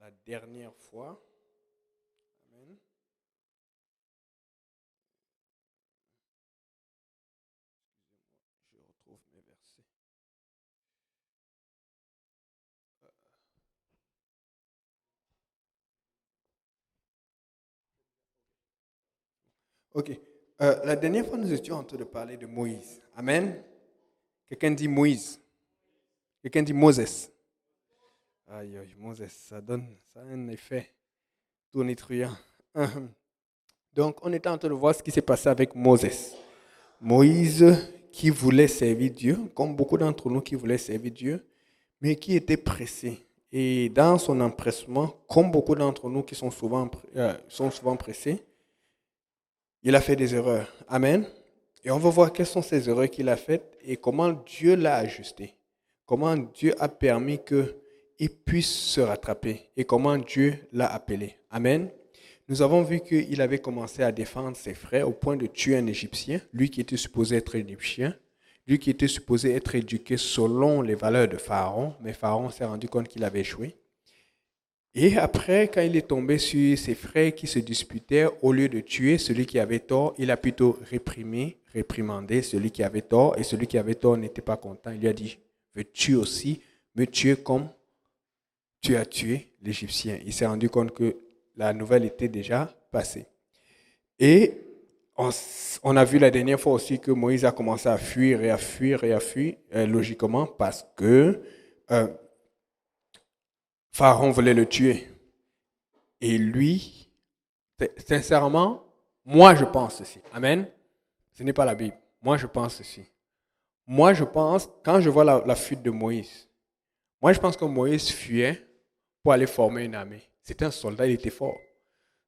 la dernière fois. Amen. Je retrouve mes versets. Ok. La dernière fois, nous étions en train de parler de Moïse. Amen. Quelqu'un dit Moïse. Quelqu'un dit Moses. Aïe, aïe, Moses, ça a un effet tonitruant. Donc, on était en train de voir ce qui s'est passé avec Moses. Moïse qui voulait servir Dieu, comme beaucoup d'entre nous qui voulaient servir Dieu, mais qui était pressé. Et dans son empressement, comme beaucoup d'entre nous qui sont souvent pressés, il a fait des erreurs. Amen. Et on va voir quelles sont ces erreurs qu'il a faites et comment Dieu l'a ajusté. Comment Dieu a permis qu'il puisse se rattraper et comment Dieu l'a appelé. Amen. Nous avons vu qu'il avait commencé à défendre ses frères au point de tuer un Égyptien, lui qui était supposé être égyptien, lui qui était supposé être éduqué selon les valeurs de Pharaon, mais Pharaon s'est rendu compte qu'il avait échoué. Et après, quand il est tombé sur ses frères qui se disputaient, au lieu de tuer celui qui avait tort, il a plutôt réprimandé celui qui avait tort, et celui qui avait tort n'était pas content. Il lui a dit, veux-tu aussi me tuer comme tu as tué l'Égyptien? Il s'est rendu compte que la nouvelle était déjà passée. Et on a vu la dernière fois aussi que Moïse a commencé à fuir et à fuir et à fuir, logiquement, parce que Pharaon voulait le tuer. Et lui, sincèrement, moi je pense ceci. Amen. Ce n'est pas la Bible. Moi je pense ceci. Moi je pense, quand je vois la fuite de Moïse, moi je pense que Moïse fuyait pour aller former une armée. C'était un soldat, il était fort.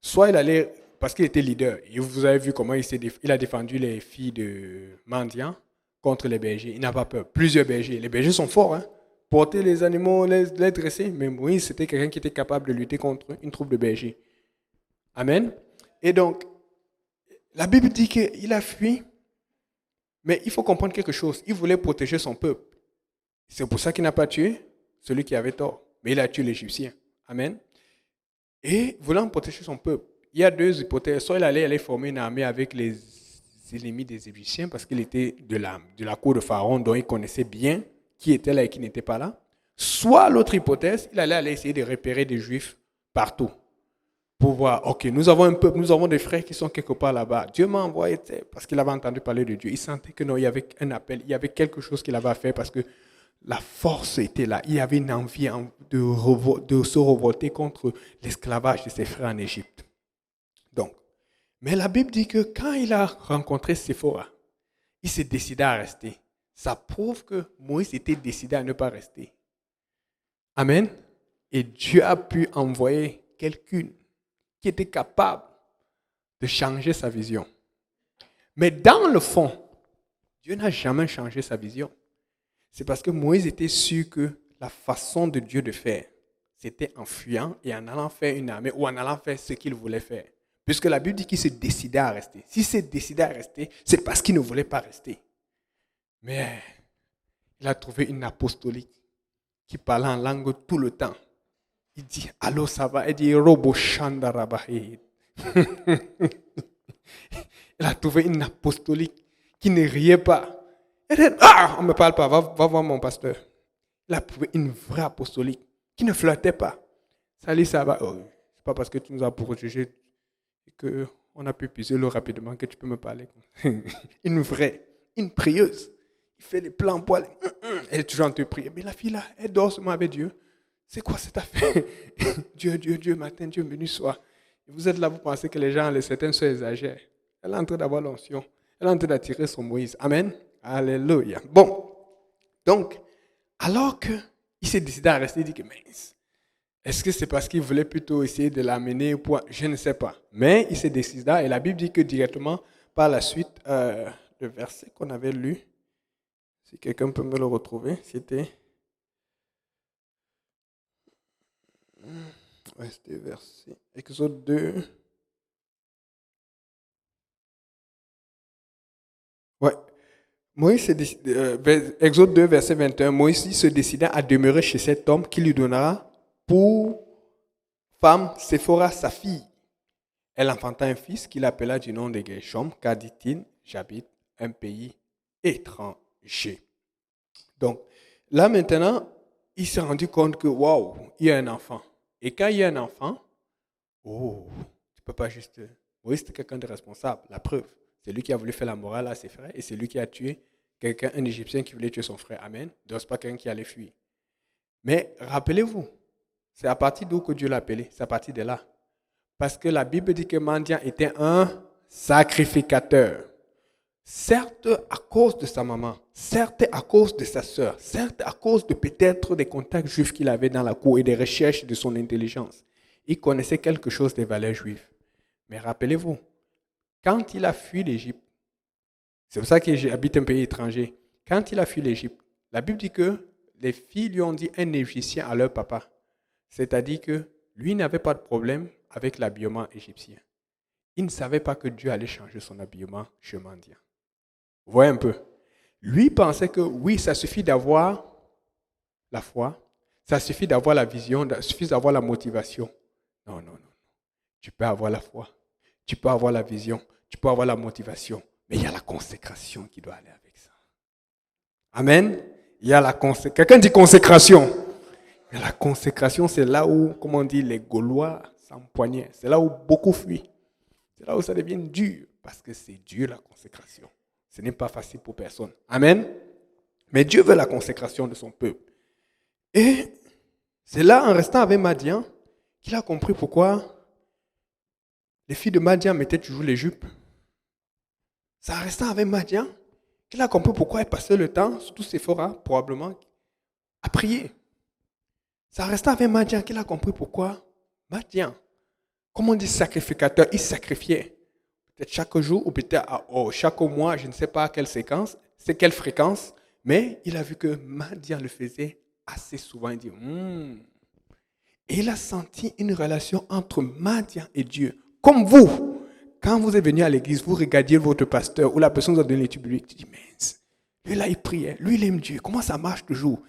Soit il allait, parce qu'il était leader, et vous avez vu comment il a défendu les filles de mendiants contre les bergers. Il n'a pas peur. Plusieurs bergers. Les bergers sont forts, hein. Porter les animaux, les dresser. Mais Moïse, c'était quelqu'un qui était capable de lutter contre une troupe de bergers. Amen. Et donc, la Bible dit qu'il a fui, mais il faut comprendre quelque chose. Il voulait protéger son peuple. C'est pour ça qu'il n'a pas tué celui qui avait tort. Mais il a tué l'Égyptien. Amen. Et voulant protéger son peuple, il y a deux hypothèses. Soit il allait former une armée avec les ennemis des Égyptiens parce qu'il était de la cour de Pharaon, dont il connaissait bien qui était là et qui n'était pas là. Soit l'autre hypothèse, il allait essayer de repérer des Juifs partout pour voir, ok, nous avons un peuple, nous avons des frères qui sont quelque part là-bas. Dieu m'a envoyé, parce qu'il avait entendu parler de Dieu. Il sentait que non, il y avait un appel, il y avait quelque chose qu'il avait à faire parce que la force était là. Il y avait une envie de se révolter contre l'esclavage de ses frères en Égypte. Donc, mais la Bible dit que quand il a rencontré Séphora, il s'est décidé à rester. Ça prouve que Moïse était décidé à ne pas rester. Amen. Et Dieu a pu envoyer quelqu'un qui était capable de changer sa vision. Mais dans le fond, Dieu n'a jamais changé sa vision. C'est parce que Moïse était sûr que la façon de Dieu de faire, c'était en fuyant et en allant faire une armée ou en allant faire ce qu'il voulait faire. Puisque la Bible dit qu'il s'est décidé à rester. S'il s'est décidé à rester, c'est parce qu'il ne voulait pas rester. Mais il a trouvé une apostolique qui parlait en langue tout le temps. Il dit, allô, ça va? Il dit, Robo Shandarabahe. Il a trouvé une apostolique qui ne riait pas. Elle dit, on ne me parle pas, va voir mon pasteur. Il a trouvé une vraie apostolique qui ne flirtait pas. Salut, ça va? Oh, c'est pas parce que tu nous as protégés qu'on a pu puiser l'eau rapidement que tu peux me parler. Une vraie, une prieuse. Il fait des plans pour aller. Elle est toujours en train de prier. Mais la fille là, elle dort seulement avec Dieu. C'est quoi cette affaire? Dieu, matin, Dieu, venu soir. Et vous êtes là, vous pensez que les gens, certains se exagèrent. Elle est en train d'avoir l'onction. Elle est en train d'attirer son Moïse. Amen. Alléluia. Bon. Donc, alors qu'il s'est décidé à rester, il dit que, mais est-ce que c'est parce qu'il voulait plutôt essayer de l'amener au point? Je ne sais pas. Mais il s'est décidé, et la Bible dit que directement, par la suite, le verset qu'on avait lu, si quelqu'un peut me le retrouver, c'était... Ouais, c'était verset... Exode 2... Ouais. Exode 2, verset 21, Moïse se décida à demeurer chez cet homme qui lui donnera pour femme, Séphora, sa fille. Elle enfanta un fils qu'il appela du nom de Gershom, car dit-il, j'habite un pays étranger. Donc, là maintenant, il s'est rendu compte que, waouh, il y a un enfant. Et quand il y a un enfant, oh, tu peux pas juste... Oui, c'était quelqu'un de responsable. La preuve, c'est lui qui a voulu faire la morale à ses frères et c'est lui qui a tué quelqu'un, un Égyptien qui voulait tuer son frère. Amen. Donc, ce n'est pas quelqu'un qui allait fuir. Mais rappelez-vous, c'est à partir d'où que Dieu l'a appelé. C'est à partir de là. Parce que la Bible dit que Madian était un sacrificateur. Certes à cause de sa maman, certes à cause de sa sœur, certes à cause de peut-être des contacts juifs qu'il avait dans la cour et des recherches de son intelligence. Il connaissait quelque chose des valeurs juives. Mais rappelez-vous, quand il a fui l'Égypte, c'est pour ça qu'il habite un pays étranger, quand il a fui l'Égypte, la Bible dit que les filles lui ont dit un Égyptien à leur papa. C'est-à-dire que lui n'avait pas de problème avec l'habillement égyptien. Il ne savait pas que Dieu allait changer son habillement chez Madian. Vous voyez un peu. Lui pensait que oui, ça suffit d'avoir la foi, ça suffit d'avoir la vision, ça suffit d'avoir la motivation. Non, non, non. Tu peux avoir la foi, tu peux avoir la vision, tu peux avoir la motivation, mais il y a la consécration qui doit aller avec ça. Amen. Il y a la consécration. Quelqu'un dit consécration. Mais la consécration, c'est là où, comme on dit, les Gaulois s'empoignaient. C'est là où beaucoup fuient. C'est là où ça devient dur, parce que c'est Dieu la consécration. Ce n'est pas facile pour personne. Amen. Mais Dieu veut la consécration de son peuple. Et c'est là, en restant avec Madian, qu'il a compris pourquoi les filles de Madian mettaient toujours les jupes. C'est en restant avec Madian qu'il a compris pourquoi elle passait le temps, surtout Séphora, probablement, à prier. C'est en restant avec Madian qu'il a compris pourquoi Madian, comme on dit sacrificateur, il sacrifiait. Peut-être chaque jour ou peut-être chaque mois, je ne sais pas à quelle séquence, c'est quelle fréquence, mais il a vu que Madian le faisait assez souvent. Il dit, Et il a senti une relation entre Madian et Dieu. Comme vous, quand vous êtes venu à l'église, vous regardiez votre pasteur ou la personne qui vous a donné l'étude biblique, tu dis, mince, lui là il priait, lui il aime Dieu, comment ça marche toujours?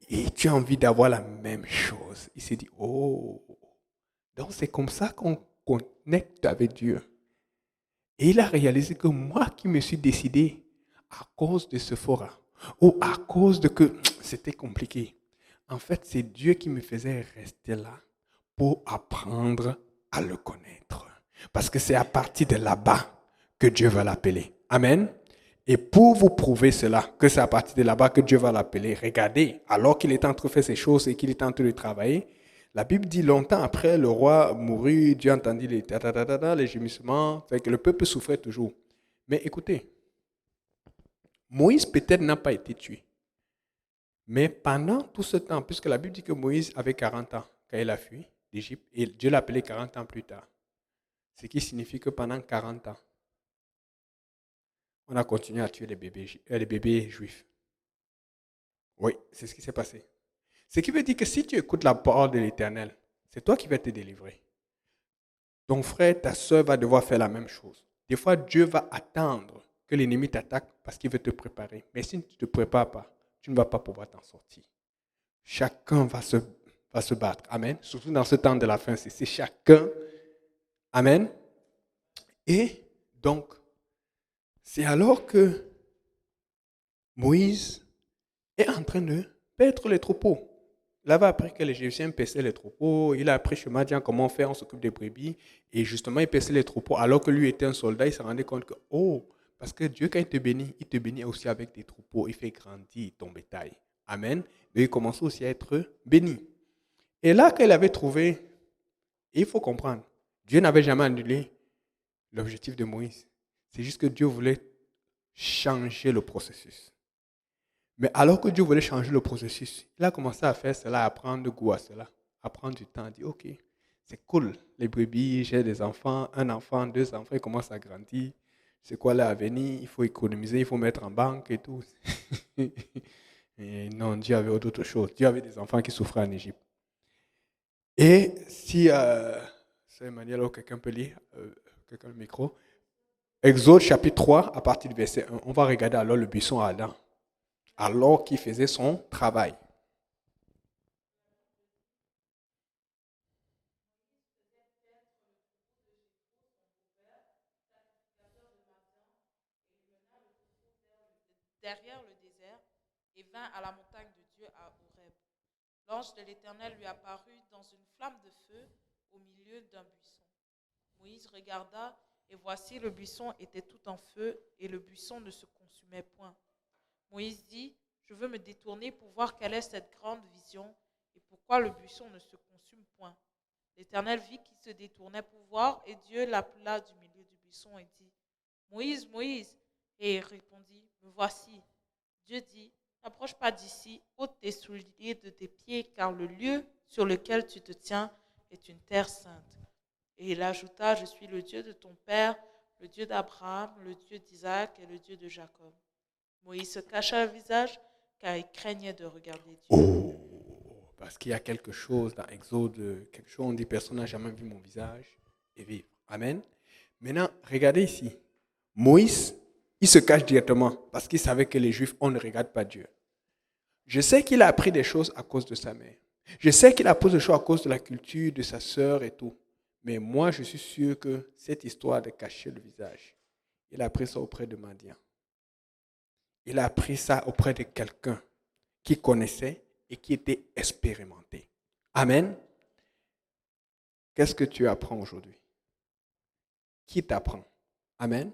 Et tu as envie d'avoir la même chose. Il s'est dit, oh, donc c'est comme ça qu'on connecte avec Dieu. Et il a réalisé que moi qui me suis décidé à cause de Sephora ou à cause de que c'était compliqué, en fait c'est Dieu qui me faisait rester là pour apprendre à le connaître. Parce que c'est à partir de là-bas que Dieu va l'appeler. Amen. Et pour vous prouver cela, que c'est à partir de là-bas que Dieu va l'appeler, regardez, alors qu'il est en train de faire ces choses et qu'il est en train de travailler, la Bible dit longtemps après, le roi mourut, Dieu entendit les gémissements, fait que le peuple souffrait toujours. Mais écoutez, Moïse peut-être n'a pas été tué. Mais pendant tout ce temps, puisque la Bible dit que Moïse avait 40 ans quand il a fui d'Égypte, et Dieu l'a appelé 40 ans plus tard. Ce qui signifie que pendant 40 ans, on a continué à tuer les bébés juifs. Oui, c'est ce qui s'est passé. Ce qui veut dire que si tu écoutes la parole de l'Éternel, c'est toi qui vas te délivrer. Ton frère, ta soeur va devoir faire la même chose. Des fois, Dieu va attendre que l'ennemi t'attaque parce qu'il veut te préparer. Mais si tu ne te prépares pas, tu ne vas pas pouvoir t'en sortir. Chacun va se battre. Amen. Surtout dans ce temps de la fin, c'est chacun. Amen. Et donc, c'est alors que Moïse est en train de paître les troupeaux. Il avait appris que les Égyptiens paissaient les troupeaux. Il a appris chez Madian comment faire, on s'occupe des brebis. Et justement, il paissait les troupeaux. Alors que lui était un soldat, il se rendait compte que, parce que Dieu, quand il te bénit aussi avec des troupeaux. Il fait grandir ton bétail. Amen. Et il commence aussi à être béni. Et là, quand il avait trouvé, il faut comprendre, Dieu n'avait jamais annulé l'objectif de Moïse. C'est juste que Dieu voulait changer le processus. Mais alors que Dieu voulait changer le processus, il a commencé à faire cela, à prendre goût à cela, à prendre du temps, à dire, ok, c'est cool, les brebis, j'ai des enfants, un enfant, deux enfants, ils commencent à grandir. C'est quoi l'avenir? Il faut économiser, il faut mettre en banque et tout. Et non, Dieu avait d'autres choses. Dieu avait des enfants qui souffraient en Égypte. Et si, c'est Emmanuel ou quelqu'un peut lire, quelqu'un le micro, Exode chapitre 3, à partir du verset 1, on va regarder alors le buisson à Adam, alors qu'il faisait son travail. derrière le désert et vint à la montagne de Dieu à Horeb. L'ange de l'Éternel lui apparut dans une flamme de feu au milieu d'un buisson. Moïse regarda, et voici le buisson était tout en feu, et le buisson ne se consumait point. Moïse dit, je veux me détourner pour voir quelle est cette grande vision, et pourquoi le buisson ne se consume point. L'Éternel vit qu'il se détournait pour voir, et Dieu l'appela du milieu du buisson et dit, Moïse, Moïse. Et il répondit, me voici. Dieu dit, n'approche pas d'ici, ôte tes souliers de tes pieds, car le lieu sur lequel tu te tiens est une terre sainte. Et il ajouta, je suis le Dieu de ton père, le Dieu d'Abraham, le Dieu d'Isaac et le Dieu de Jacob. Moïse se cacha le visage, car il craignait de regarder Dieu. Oh, parce qu'il y a quelque chose dans Exode, quelque chose, on dit, personne n'a jamais vu mon visage et vivre. Amen. Maintenant, regardez ici. Moïse, il se cache directement parce qu'il savait que les Juifs, on ne regarde pas Dieu. Je sais qu'il a appris des choses à cause de sa mère. Je sais qu'il a appris des choses à cause de la culture de sa sœur et tout. Mais moi, je suis sûr que cette histoire de cacher le visage, il a appris ça auprès de Madian. Il a appris ça auprès de quelqu'un qui connaissait et qui était expérimenté. Amen. Qu'est-ce que tu apprends aujourd'hui? Qui t'apprend? Amen.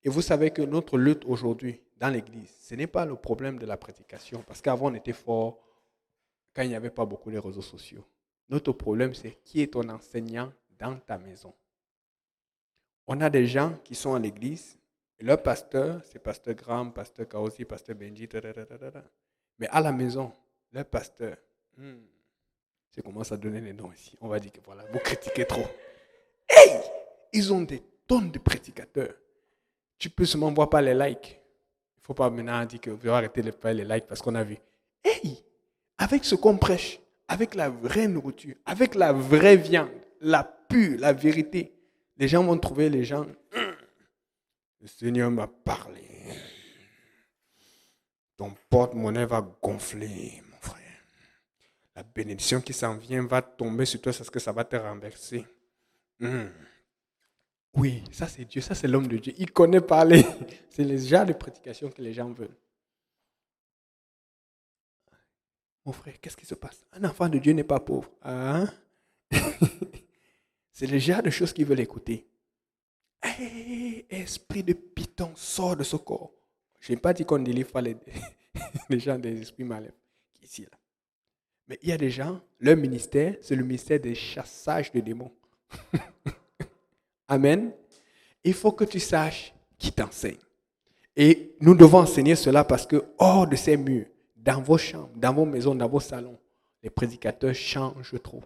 Et vous savez que notre lutte aujourd'hui dans l'Église, ce n'est pas le problème de la prédication, parce qu'avant on était fort quand il n'y avait pas beaucoup de réseaux sociaux. Notre problème, c'est qui est ton enseignant dans ta maison. On a des gens qui sont à l'Église, et leur pasteur, c'est pasteur Graham, pasteur Kaosi, pasteur Benji, mais à la maison, leur pasteur, je commence à donner les noms ici, on va dire que voilà, vous critiquez trop. Hey! Ils ont des tonnes de prédicateurs. Tu peux seulement voir pas les likes. Il ne faut pas maintenant dire que vous allez arrêter de faire les likes parce qu'on a vu. Hey! Avec ce qu'on prêche, avec la vraie nourriture, avec la vraie viande, la pure, la vérité, les gens vont trouver les gens. Le Seigneur m'a parlé. Ton porte-monnaie va gonfler, mon frère. La bénédiction qui s'en vient va tomber sur toi parce que ça va te renverser. Oui, ça c'est Dieu, ça c'est l'homme de Dieu. Il connaît parler. C'est le genre de prédication que les gens veulent. Mon frère, qu'est-ce qui se passe? Un enfant de Dieu n'est pas pauvre. Hein? C'est le genre de choses qu'ils veulent écouter. Hey, esprit de Python, sort de ce corps. Je n'ai pas dit qu'on délivre pas les gens des esprits malins. Ici, là. Mais il y a des gens, leur ministère, c'est le ministère des chassages de démons. Amen. Il faut que tu saches qui t'enseigne. Et nous devons enseigner cela parce que hors de ces murs, dans vos chambres, dans vos maisons, dans vos salons, les prédicateurs changent trop.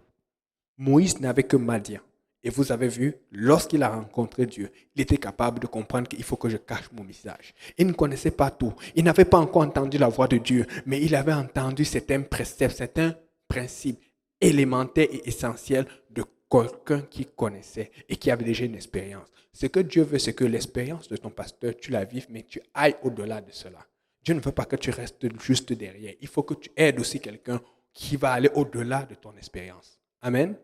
Moïse n'avait que Madian. Et vous avez vu, lorsqu'il a rencontré Dieu, il était capable de comprendre qu'il faut que je cache mon visage. Il ne connaissait pas tout. Il n'avait pas encore entendu la voix de Dieu, mais il avait entendu certains préceptes, certains principes élémentaires et essentiels de quelqu'un qui connaissait et qui avait déjà une expérience. Ce que Dieu veut, c'est que l'expérience de ton pasteur, tu la vives, mais tu ailles au-delà de cela. Dieu ne veut pas que tu restes juste derrière. Il faut que tu aides aussi quelqu'un qui va aller au-delà de ton expérience. Amen.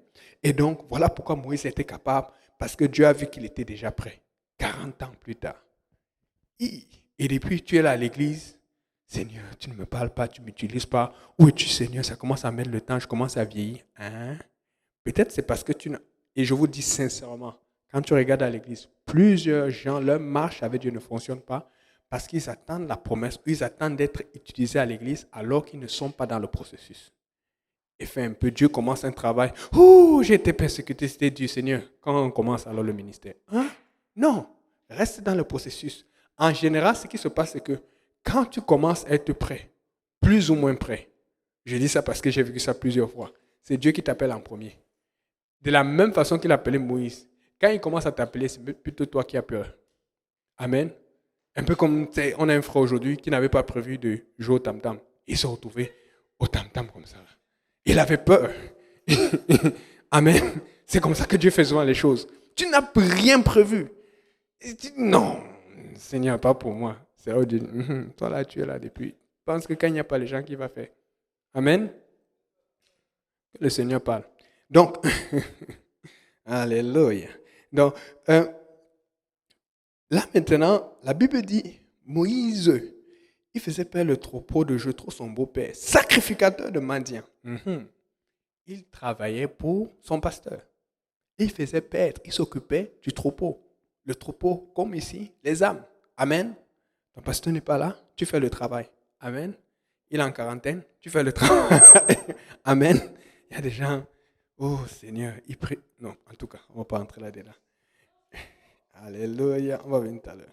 Et donc, voilà pourquoi Moïse était capable, parce que Dieu a vu qu'il était déjà prêt. 40 ans plus tard. Et depuis, tu es là à l'église. Seigneur, tu ne me parles pas, tu ne m'utilises pas. Où es-tu, Seigneur? Ça commence à mettre le temps, je commence à vieillir. Hein? Peut-être c'est parce que tu... Et je vous dis sincèrement, quand tu regardes à l'église, plusieurs gens, leur marche avec Dieu ne fonctionne pas parce qu'ils attendent la promesse, ils attendent d'être utilisés à l'église alors qu'ils ne sont pas dans le processus. Et fait un peu, Dieu commence un travail. Oh, j'ai été persécuté, c'était Dieu, Seigneur. Quand on commence alors le ministère? Hein? Non, reste dans le processus. En général, ce qui se passe, c'est que quand tu commences à être prêt, plus ou moins prêt, je dis ça parce que j'ai vécu ça plusieurs fois, c'est Dieu qui t'appelle en premier. De la même façon qu'il appelait Moïse. Quand il commence à t'appeler, c'est plutôt toi qui as peur. Amen. Un peu comme on a un frère aujourd'hui qui n'avait pas prévu de jouer au tam-tam. Il s'est retrouvé au tam-tam comme ça. Il avait peur. Amen. C'est comme ça que Dieu fait souvent les choses. Tu n'as rien prévu. Non, Seigneur, pas pour moi. C'est là où Dieu dit, toi là, tu es là depuis. Pense que quand il n'y a pas les gens, qui va faire? Amen. Le Seigneur parle. Donc, alléluia. Donc, là maintenant, la Bible dit, Moïse, Il faisait paître le troupeau de Jéthro, son beau-père, sacrificateur de mendiants. Il travaillait pour son pasteur. Il faisait paître, il s'occupait du troupeau. Le troupeau, comme ici, les âmes. Amen. Ton pasteur n'est pas là, tu fais le travail. Amen. Il est en quarantaine, tu fais le travail. Amen. Il y a des gens, oh Seigneur, ils prient. Non, en tout cas, on ne va pas entrer là-dedans. Alléluia, on va venir tout à l'heure.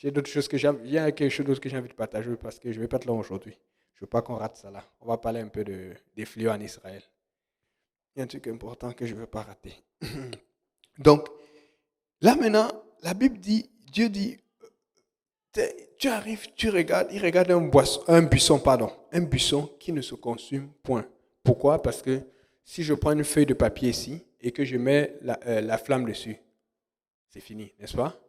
Il y a quelque chose d'autre que j'ai envie de partager parce que je ne vais pas être là aujourd'hui. Je ne veux pas qu'on rate ça là. On va parler un peu des fléaux en Israël. Il y a un truc important que je ne veux pas rater. Donc, là maintenant, la Bible dit, Dieu dit, tu arrives, tu regardes, il regarde un buisson qui ne se consume point. Pourquoi? Parce que si je prends une feuille de papier ici et que je mets la flamme dessus, c'est fini, n'est-ce pas?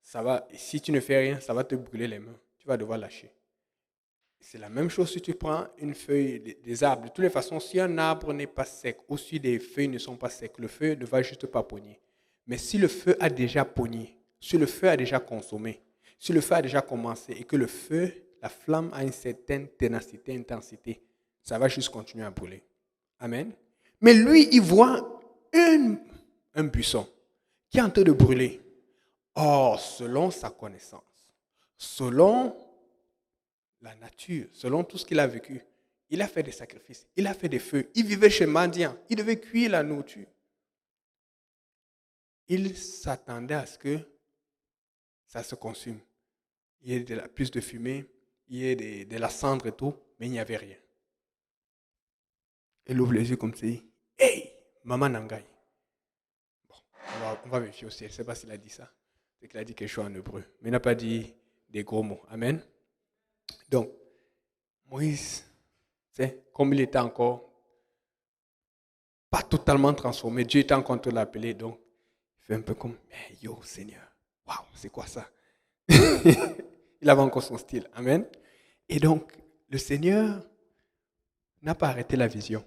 Ça va, si tu ne fais rien, ça va te brûler les mains. Tu vas devoir lâcher. C'est la même chose si tu prends une feuille des arbres. De toutes les façons, si un arbre n'est pas sec ou si les feuilles ne sont pas secs, le feu ne va juste pas pogner. Mais si le feu a déjà pogné, si le feu a déjà consommé, si le feu a déjà commencé et que le feu, la flamme a une certaine ténacité, intensité, ça va juste continuer à brûler. Amen. Mais lui, il voit un buisson qui est en train de brûler. Or, selon sa connaissance, selon la nature, selon tout ce qu'il a vécu, il a fait des sacrifices, il a fait des feux, il vivait chez mendiant, il devait cuire la nourriture. Il s'attendait à ce que ça se consume. Il y ait plus de fumée, il y ait de la cendre et tout, mais il n'y avait rien. Il ouvre les yeux comme ça. Hey, maman Nangai. Bon, on va vérifier aussi. Je ne sais pas s'il a dit ça. C'est qu'il a dit quelque chose en hébreu. Mais il n'a pas dit des gros mots. Amen. Donc, Moïse, comme il était encore pas totalement transformé, Dieu était encore en train de l'appeler. Donc, il fait un peu comme, hey, yo, Seigneur, waouh, c'est quoi ça? Il avait encore son style. Amen. Et donc, le Seigneur n'a pas arrêté la vision.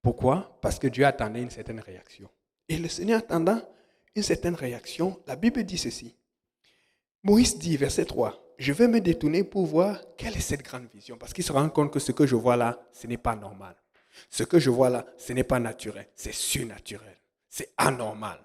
Pourquoi? Parce que Dieu attendait une certaine réaction. Et le Seigneur attendant une certaine réaction, la Bible dit ceci. Moïse dit, verset 3, je vais me détourner pour voir quelle est cette grande vision. Parce qu'il se rend compte que ce que je vois là, ce n'est pas normal. Ce que je vois là, ce n'est pas naturel, c'est surnaturel. C'est anormal.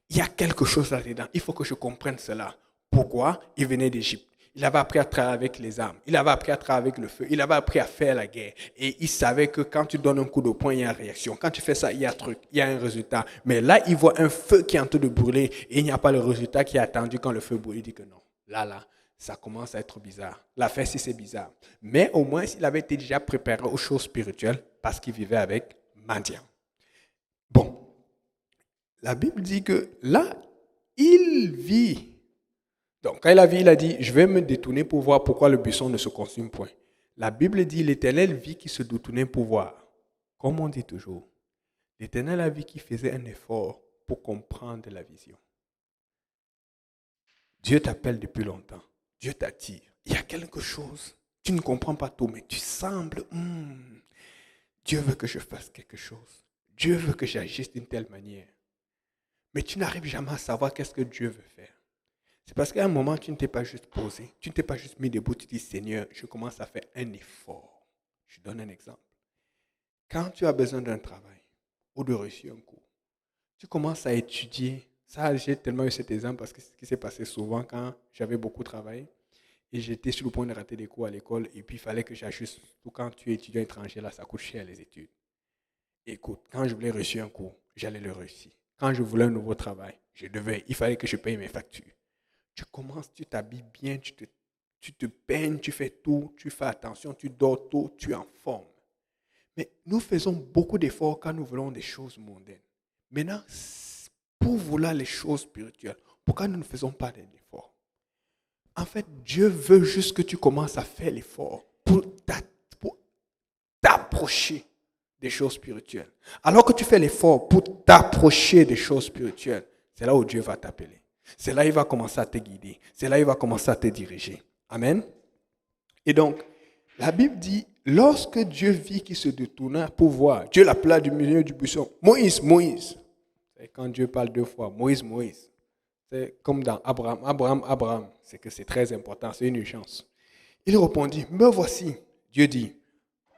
Il y a quelque chose là-dedans. Il faut que je comprenne cela. Pourquoi? Il venait d'Égypte. Il avait appris à travailler avec les armes. Il avait appris à travailler avec le feu. Il avait appris à faire la guerre. Et il savait que quand tu donnes un coup de poing, il y a une réaction. Quand tu fais ça, il y a un truc, il y a un résultat. Mais là, il voit un feu qui est en train de brûler et il n'y a pas le résultat qui est attendu quand le feu brûle. Il dit que non. Là, ça commence à être bizarre. L'affaire, si c'est bizarre. Mais au moins, il avait été déjà préparé aux choses spirituelles parce qu'il vivait avec mendiant. Bon. La Bible dit que là, il vit. Donc, quand il a vu, il a dit, je vais me détourner pour voir pourquoi le buisson ne se consume point. La Bible dit, l'Éternel vit qui se détournait pour voir. Comme on dit toujours, l'Éternel a vu qu'il faisait un effort pour comprendre la vision. Dieu t'appelle depuis longtemps. Dieu t'attire. Il y a quelque chose. Tu ne comprends pas tout, mais tu sembles, Dieu veut que je fasse quelque chose. Dieu veut que j'agisse d'une telle manière. Mais tu n'arrives jamais à savoir qu'est-ce que Dieu veut faire. C'est parce qu'à un moment, tu ne t'es pas juste posé, tu ne t'es pas juste mis debout, tu dis, Seigneur, je commence à faire un effort. Je donne un exemple. Quand tu as besoin d'un travail ou de réussir un cours, tu commences à étudier. Ça, j'ai tellement eu cet exemple parce que c'est ce qui s'est passé souvent quand j'avais beaucoup travaillé et j'étais sur le point de rater des cours à l'école et puis il fallait que j'ajuste. Surtout quand tu es étudiant étranger, là, ça coûte cher les études. Écoute, quand je voulais réussir un cours, j'allais le réussir. Quand je voulais un nouveau travail, il fallait que je paye mes factures. Tu commences, tu t'habilles bien, tu te peignes, tu fais tout, tu fais attention, tu dors tôt, tu es en forme. Mais nous faisons beaucoup d'efforts quand nous voulons des choses mondaines. Maintenant, pour vouloir les choses spirituelles, pourquoi nous ne faisons pas d'efforts? En fait, Dieu veut juste que tu commences à faire l'effort pour t'approcher des choses spirituelles. Alors que tu fais l'effort pour t'approcher des choses spirituelles, c'est là où Dieu va t'appeler. C'est là qu'il va commencer à te guider. C'est là qu'il va commencer à te diriger. Amen. Et donc, la Bible dit, lorsque Dieu vit qu'il se détourna pour voir, Dieu l'appela du milieu du buisson. Moïse, Moïse. C'est quand Dieu parle deux fois, Moïse, Moïse. C'est comme dans Abraham, Abraham, Abraham. C'est que c'est très important, c'est une urgence. Il répondit, me voici. Dieu dit,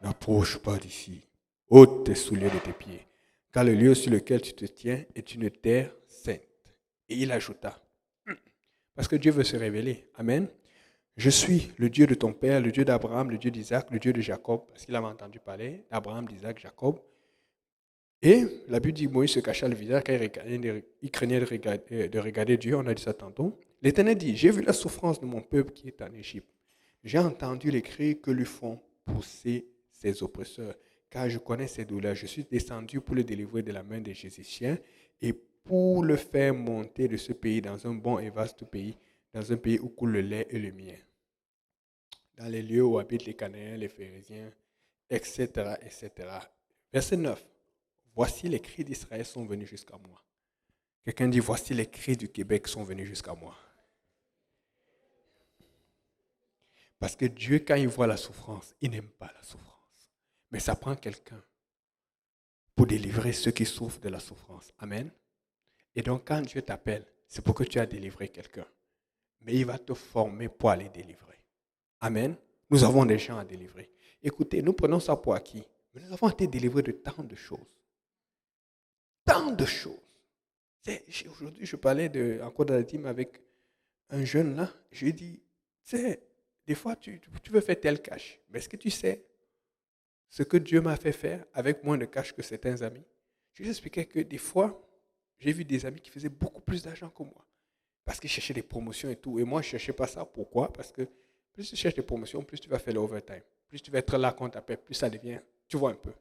n'approche pas d'ici. Ôte tes souliers de tes pieds, car le lieu sur lequel tu te tiens est une terre sainte. Et il ajouta, parce que Dieu veut se révéler. Amen. Je suis le Dieu de ton père, le Dieu d'Abraham, le Dieu d'Isaac, le Dieu de Jacob, parce qu'il avait entendu parler d'Abraham, d'Isaac, Jacob. Et la Bible dit que Moïse se cacha le visage car il craignait de regarder Dieu, on a dit ça tantôt. L'Éternel dit, j'ai vu la souffrance de mon peuple qui est en Égypte. J'ai entendu les cris que lui font pousser ses oppresseurs, car je connais ses douleurs. Je suis descendu pour le délivrer de la main des Égyptiens et pour le faire monter de ce pays dans un bon et vaste pays, dans un pays où coule le lait et le miel, dans les lieux où habitent les Cananéens, les Phérésiens, etc., etc. Verset 9. Voici les cris d'Israël sont venus jusqu'à moi. Quelqu'un dit, voici les cris du Québec sont venus jusqu'à moi. Parce que Dieu, quand il voit la souffrance, il n'aime pas la souffrance. Mais ça prend quelqu'un pour délivrer ceux qui souffrent de la souffrance. Amen. Et donc, quand Dieu t'appelle, c'est pour que tu as délivré quelqu'un. Mais il va te former pour aller délivrer. Amen. Nous avons des gens à délivrer. Écoutez, nous prenons ça pour acquis. Mais nous avons été délivrés de tant de choses. Tant de choses. Aujourd'hui, je parlais encore dans la team avec un jeune là. Je lui ai dit, tu sais, des fois, tu veux faire tel cash. Mais est-ce que tu sais ce que Dieu m'a fait faire avec moins de cash que certains amis? Je lui ai expliqué que des fois, j'ai vu des amis qui faisaient beaucoup plus d'argent que moi. Parce qu'ils cherchaient des promotions et tout. Et moi, je ne cherchais pas ça. Pourquoi? Parce que plus tu cherches des promotions, plus tu vas faire l'overtime. Plus tu vas être là quand tu appelles, plus ça devient, tu vois un peu.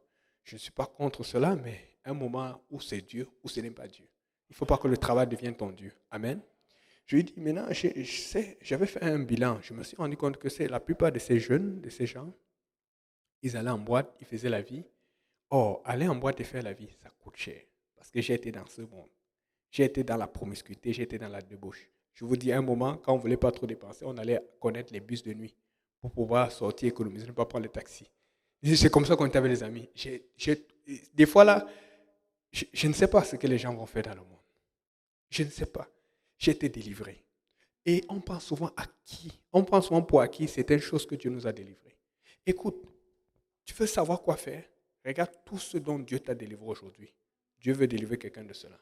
Je ne suis pas contre cela, mais un moment où c'est Dieu, où ce n'est pas Dieu. Il ne faut pas que le travail devienne ton Dieu. Amen. Je lui ai dit, maintenant, j'avais fait un bilan. Je me suis rendu compte que la plupart de ces jeunes, de ces gens, ils allaient en boîte, ils faisaient la vie. Or, aller en boîte et faire la vie, ça coûte cher. Parce que j'ai été dans ce monde. J'ai été dans la promiscuité, j'ai été dans la débauche. Je vous dis, à un moment, quand on ne voulait pas trop dépenser, on allait connaître les bus de nuit pour pouvoir sortir, économiser, ne pas prendre le taxi. C'est comme ça qu'on était avec les amis. Des fois, là, je ne sais pas ce que les gens vont faire dans le monde. Je ne sais pas. J'ai été délivré. Et on pense souvent à qui? On pense souvent pour acquis certaines choses que Dieu nous a délivrées. Écoute, tu veux savoir quoi faire? Regarde tout ce dont Dieu t'a délivré aujourd'hui. Dieu veut délivrer quelqu'un de cela.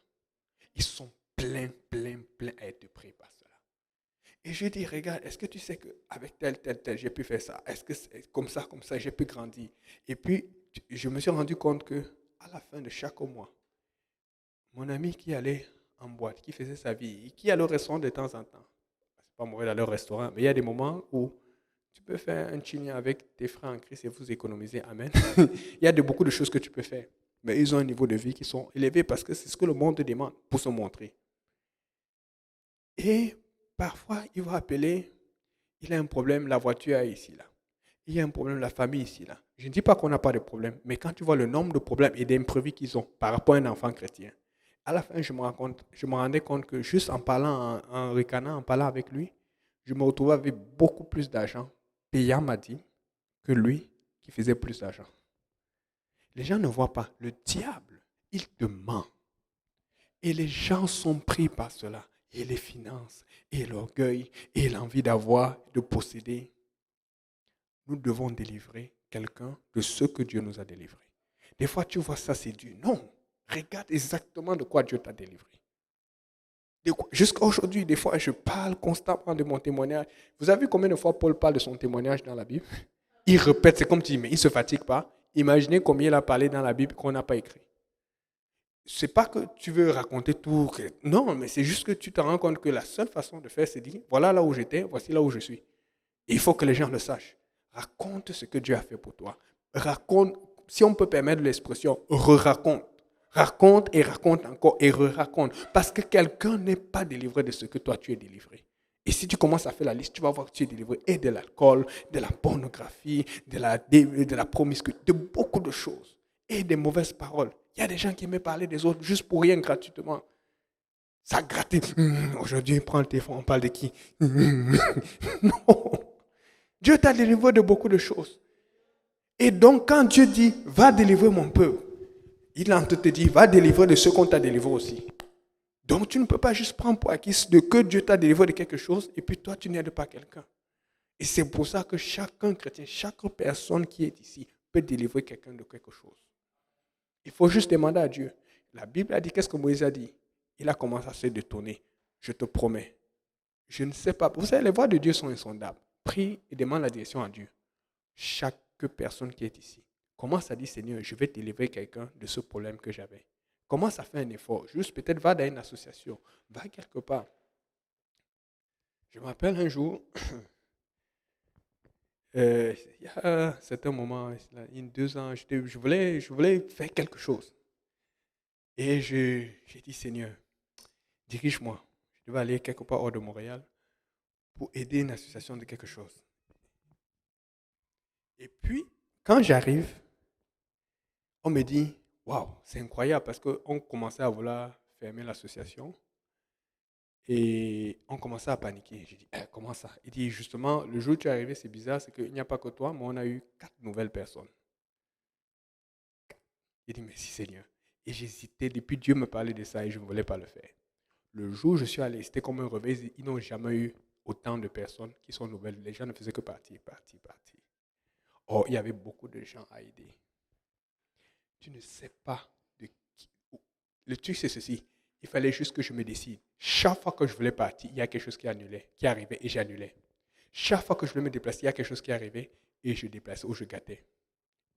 Ils sont pleins à être pris par cela. Et je dis, regarde, est-ce que tu sais qu'avec tel, j'ai pu faire ça? Est-ce que c'est comme ça, j'ai pu grandir? Et puis, je me suis rendu compte qu'à la fin de chaque mois, mon ami qui allait en boîte, qui faisait sa vie, qui allait au restaurant de temps en temps, c'est pas mauvais d'aller au restaurant, mais il y a des moments où tu peux faire un chignon avec tes frères en Christ et vous économiser. Amen. Il y a beaucoup de choses que tu peux faire. Mais ils ont un niveau de vie qui sont élevés parce que c'est ce que le monde te demande pour se montrer. Et parfois, il va appeler, il a un problème, la voiture est ici, là. Il y a un problème, la famille ici, là. Je ne dis pas qu'on n'a pas de problème, mais quand tu vois le nombre de problèmes et d'imprévus qu'ils ont par rapport à un enfant chrétien, à la fin, je me rendais compte que juste en parlant, en ricanant, en parlant avec lui, je me retrouvais avec beaucoup plus d'argent payant m'a dit que lui qui faisait plus d'argent. Les gens ne voient pas. Le diable, il te ment. Et les gens sont pris par cela. Et les finances, et l'orgueil, et l'envie d'avoir, de posséder. Nous devons délivrer quelqu'un de ce que Dieu nous a délivré. Des fois, tu vois ça, c'est Dieu. Non. Regarde exactement de quoi Dieu t'a délivré. Jusqu'à aujourd'hui, des fois, je parle constamment de mon témoignage. Vous avez vu combien de fois Paul parle de son témoignage dans la Bible? Il répète, c'est comme tu dis, mais il ne se fatigue pas. Imaginez combien il a parlé dans la Bible qu'on n'a pas écrit. Ce n'est pas que tu veux raconter tout. Non, mais c'est juste que tu te rends compte que la seule façon de faire, c'est de dire, voilà là où j'étais, voici là où je suis. Et il faut que les gens le sachent. Raconte ce que Dieu a fait pour toi. Raconte, si on peut permettre l'expression, re-raconte. Raconte et raconte encore et re-raconte. Parce que quelqu'un n'est pas délivré de ce que toi tu es délivré. Et si tu commences à faire la liste, tu vas voir que tu es délivré et de l'alcool, de la pornographie, de la promiscuité, de beaucoup de choses. Et des mauvaises paroles. Il y a des gens qui aiment parler des autres juste pour rien gratuitement. Ça gratte. Aujourd'hui, prends le téléphone, on parle de qui? Non. Dieu t'a délivré de beaucoup de choses. Et donc, quand Dieu dit, va délivrer mon peuple, il en te dit, va délivrer de ceux qu'on t'a délivré aussi. Donc, tu ne peux pas juste prendre pour acquis de que Dieu t'a délivré de quelque chose et puis toi, tu n'aides pas quelqu'un. Et c'est pour ça que chacun chrétien, chaque personne qui est ici peut délivrer quelqu'un de quelque chose. Il faut juste demander à Dieu. La Bible a dit, qu'est-ce que Moïse a dit? Il a commencé à se détourner. Je te promets. Je ne sais pas. Vous savez, les voies de Dieu sont insondables. Prie et demande la direction à Dieu. Chaque personne qui est ici commence à dire, Seigneur, je vais délivrer quelqu'un de ce problème que j'avais. Commence à faire un effort. Juste peut-être va dans une association. Va quelque part. Je m'appelle un jour, il y a un certain moment, il y a 2 ans, je voulais faire quelque chose. Et j'ai dit, Seigneur, dirige-moi. Je devais aller quelque part hors de Montréal pour aider une association de quelque chose. Et puis, quand j'arrive, on me dit, waouh, c'est incroyable parce qu'on commençait à vouloir fermer l'association et on commençait à paniquer. J'ai dit, comment ça? Il dit, justement, le jour où tu es arrivé, c'est bizarre, c'est qu'il n'y a pas que toi, mais on a eu 4 nouvelles personnes. J'ai dit, merci Seigneur. Et j'hésitais, depuis Dieu me parlait de ça et je ne voulais pas le faire. Le jour où je suis allé, c'était comme un réveil, ils n'ont jamais eu autant de personnes qui sont nouvelles. Les gens ne faisaient que partir. Or, il y avait beaucoup de gens à aider. Tu ne sais pas de qui. Le truc, c'est ceci. Il fallait juste que je me décide. Chaque fois que je voulais partir, il y a quelque chose qui arrivait et j'annulais. Chaque fois que je voulais me déplacer, il y a quelque chose qui arrivait et je déplaçais ou je gâtais.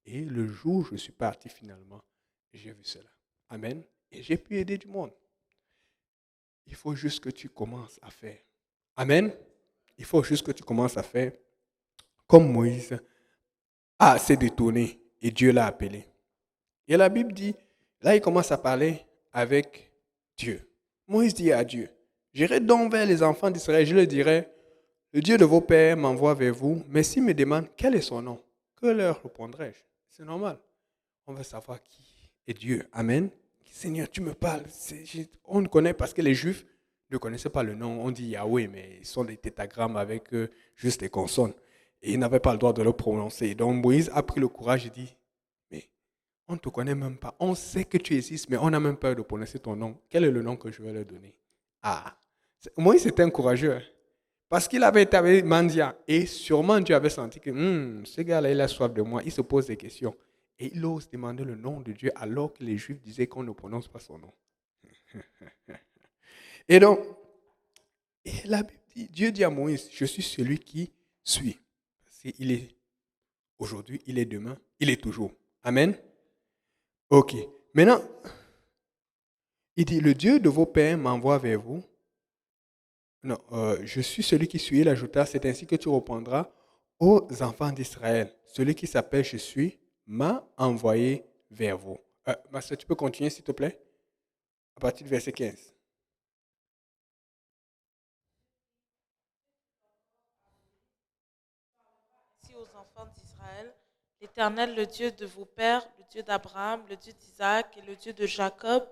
Et le jour où je suis parti finalement, j'ai vu cela. Amen. Et j'ai pu aider du monde. Il faut juste que tu commences à faire. Amen. Il faut juste que tu commences à faire comme Moïse s'est détourné et Dieu l'a appelé. Et la Bible dit, là il commence à parler avec Dieu. Moïse dit à Dieu, j'irai donc vers les enfants d'Israël, je leur dirai, le Dieu de vos pères m'envoie vers vous, mais s'ils me demandent quel est son nom, que leur répondrai-je? C'est normal. On veut savoir qui est Dieu. Amen. Seigneur, tu me parles. On ne connaît parce que les Juifs ne connaissaient pas le nom. On dit Yahweh, mais ils sont des tétagrammes avec juste les consonnes. Et ils n'avaient pas le droit de le prononcer. Donc Moïse a pris le courage et dit, mais on ne te connaît même pas. On sait que tu existes, mais on a même peur de prononcer ton nom. Quel est le nom que je vais leur donner? Moïse était un courageux. Parce qu'il avait été avec mendiant. Et sûrement Dieu avait senti que ce gars-là, il a soif de moi. Il se pose des questions. Et il ose demander le nom de Dieu alors que les Juifs disaient qu'on ne prononce pas son nom. Et donc, la Bible dit, Dieu dit à Moïse, je suis celui qui suis. Il est aujourd'hui, il est demain, il est toujours. Amen. Ok. Maintenant, il dit, le Dieu de vos pères m'envoie vers vous. Non, je suis celui qui suis, il ajouta, c'est ainsi que tu répondras aux enfants d'Israël. Celui qui s'appelle Je suis m'a envoyé vers vous. Master, tu peux continuer s'il te plaît? À partir du verset 15. Ainsi aux enfants d'Israël, l'Éternel, le Dieu de vos pères, le Dieu d'Abraham, le Dieu d'Isaac et le Dieu de Jacob,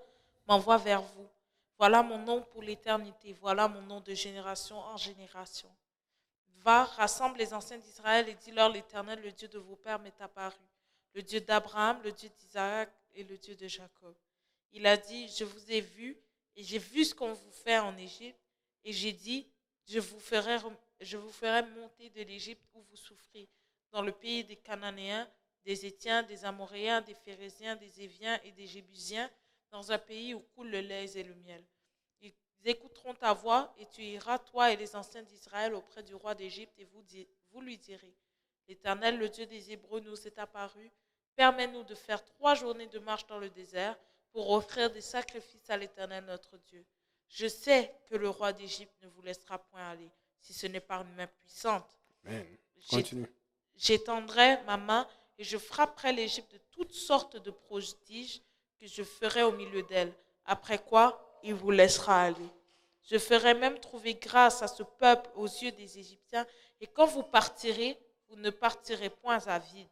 m'envoie vers vous. Voilà mon nom pour l'éternité, voilà mon nom de génération en génération. Va, rassemble les anciens d'Israël et dis-leur, l'Éternel, le Dieu de vos pères, m'est apparu, le Dieu d'Abraham, le Dieu d'Isaac et le Dieu de Jacob. Il a dit, je vous ai vu et j'ai vu ce qu'on vous fait en Égypte, et j'ai dit, je vous ferai monter de l'Égypte où vous souffrez, dans le pays des Cananéens, des Hétiens, des Amoréens, des Phéréziens, des Éviens et des Jébusiens, dans un pays où coule le lait et le miel. Ils écouteront ta voix et tu iras, toi et les anciens d'Israël, auprès du roi d'Égypte et vous lui direz, l'Éternel, le Dieu des Hébreux, nous est apparu. Permets-nous de faire 3 journées de marche dans le désert pour offrir des sacrifices à l'Éternel notre Dieu. Je sais que le roi d'Égypte ne vous laissera point aller, si ce n'est par une main puissante. Amen. Continue. J'étendrai ma main et je frapperai l'Égypte de toutes sortes de prodiges que je ferai au milieu d'elle. Après quoi, il vous laissera aller. Je ferai même trouver grâce à ce peuple aux yeux des Égyptiens, et quand vous partirez, vous ne partirez point à vide.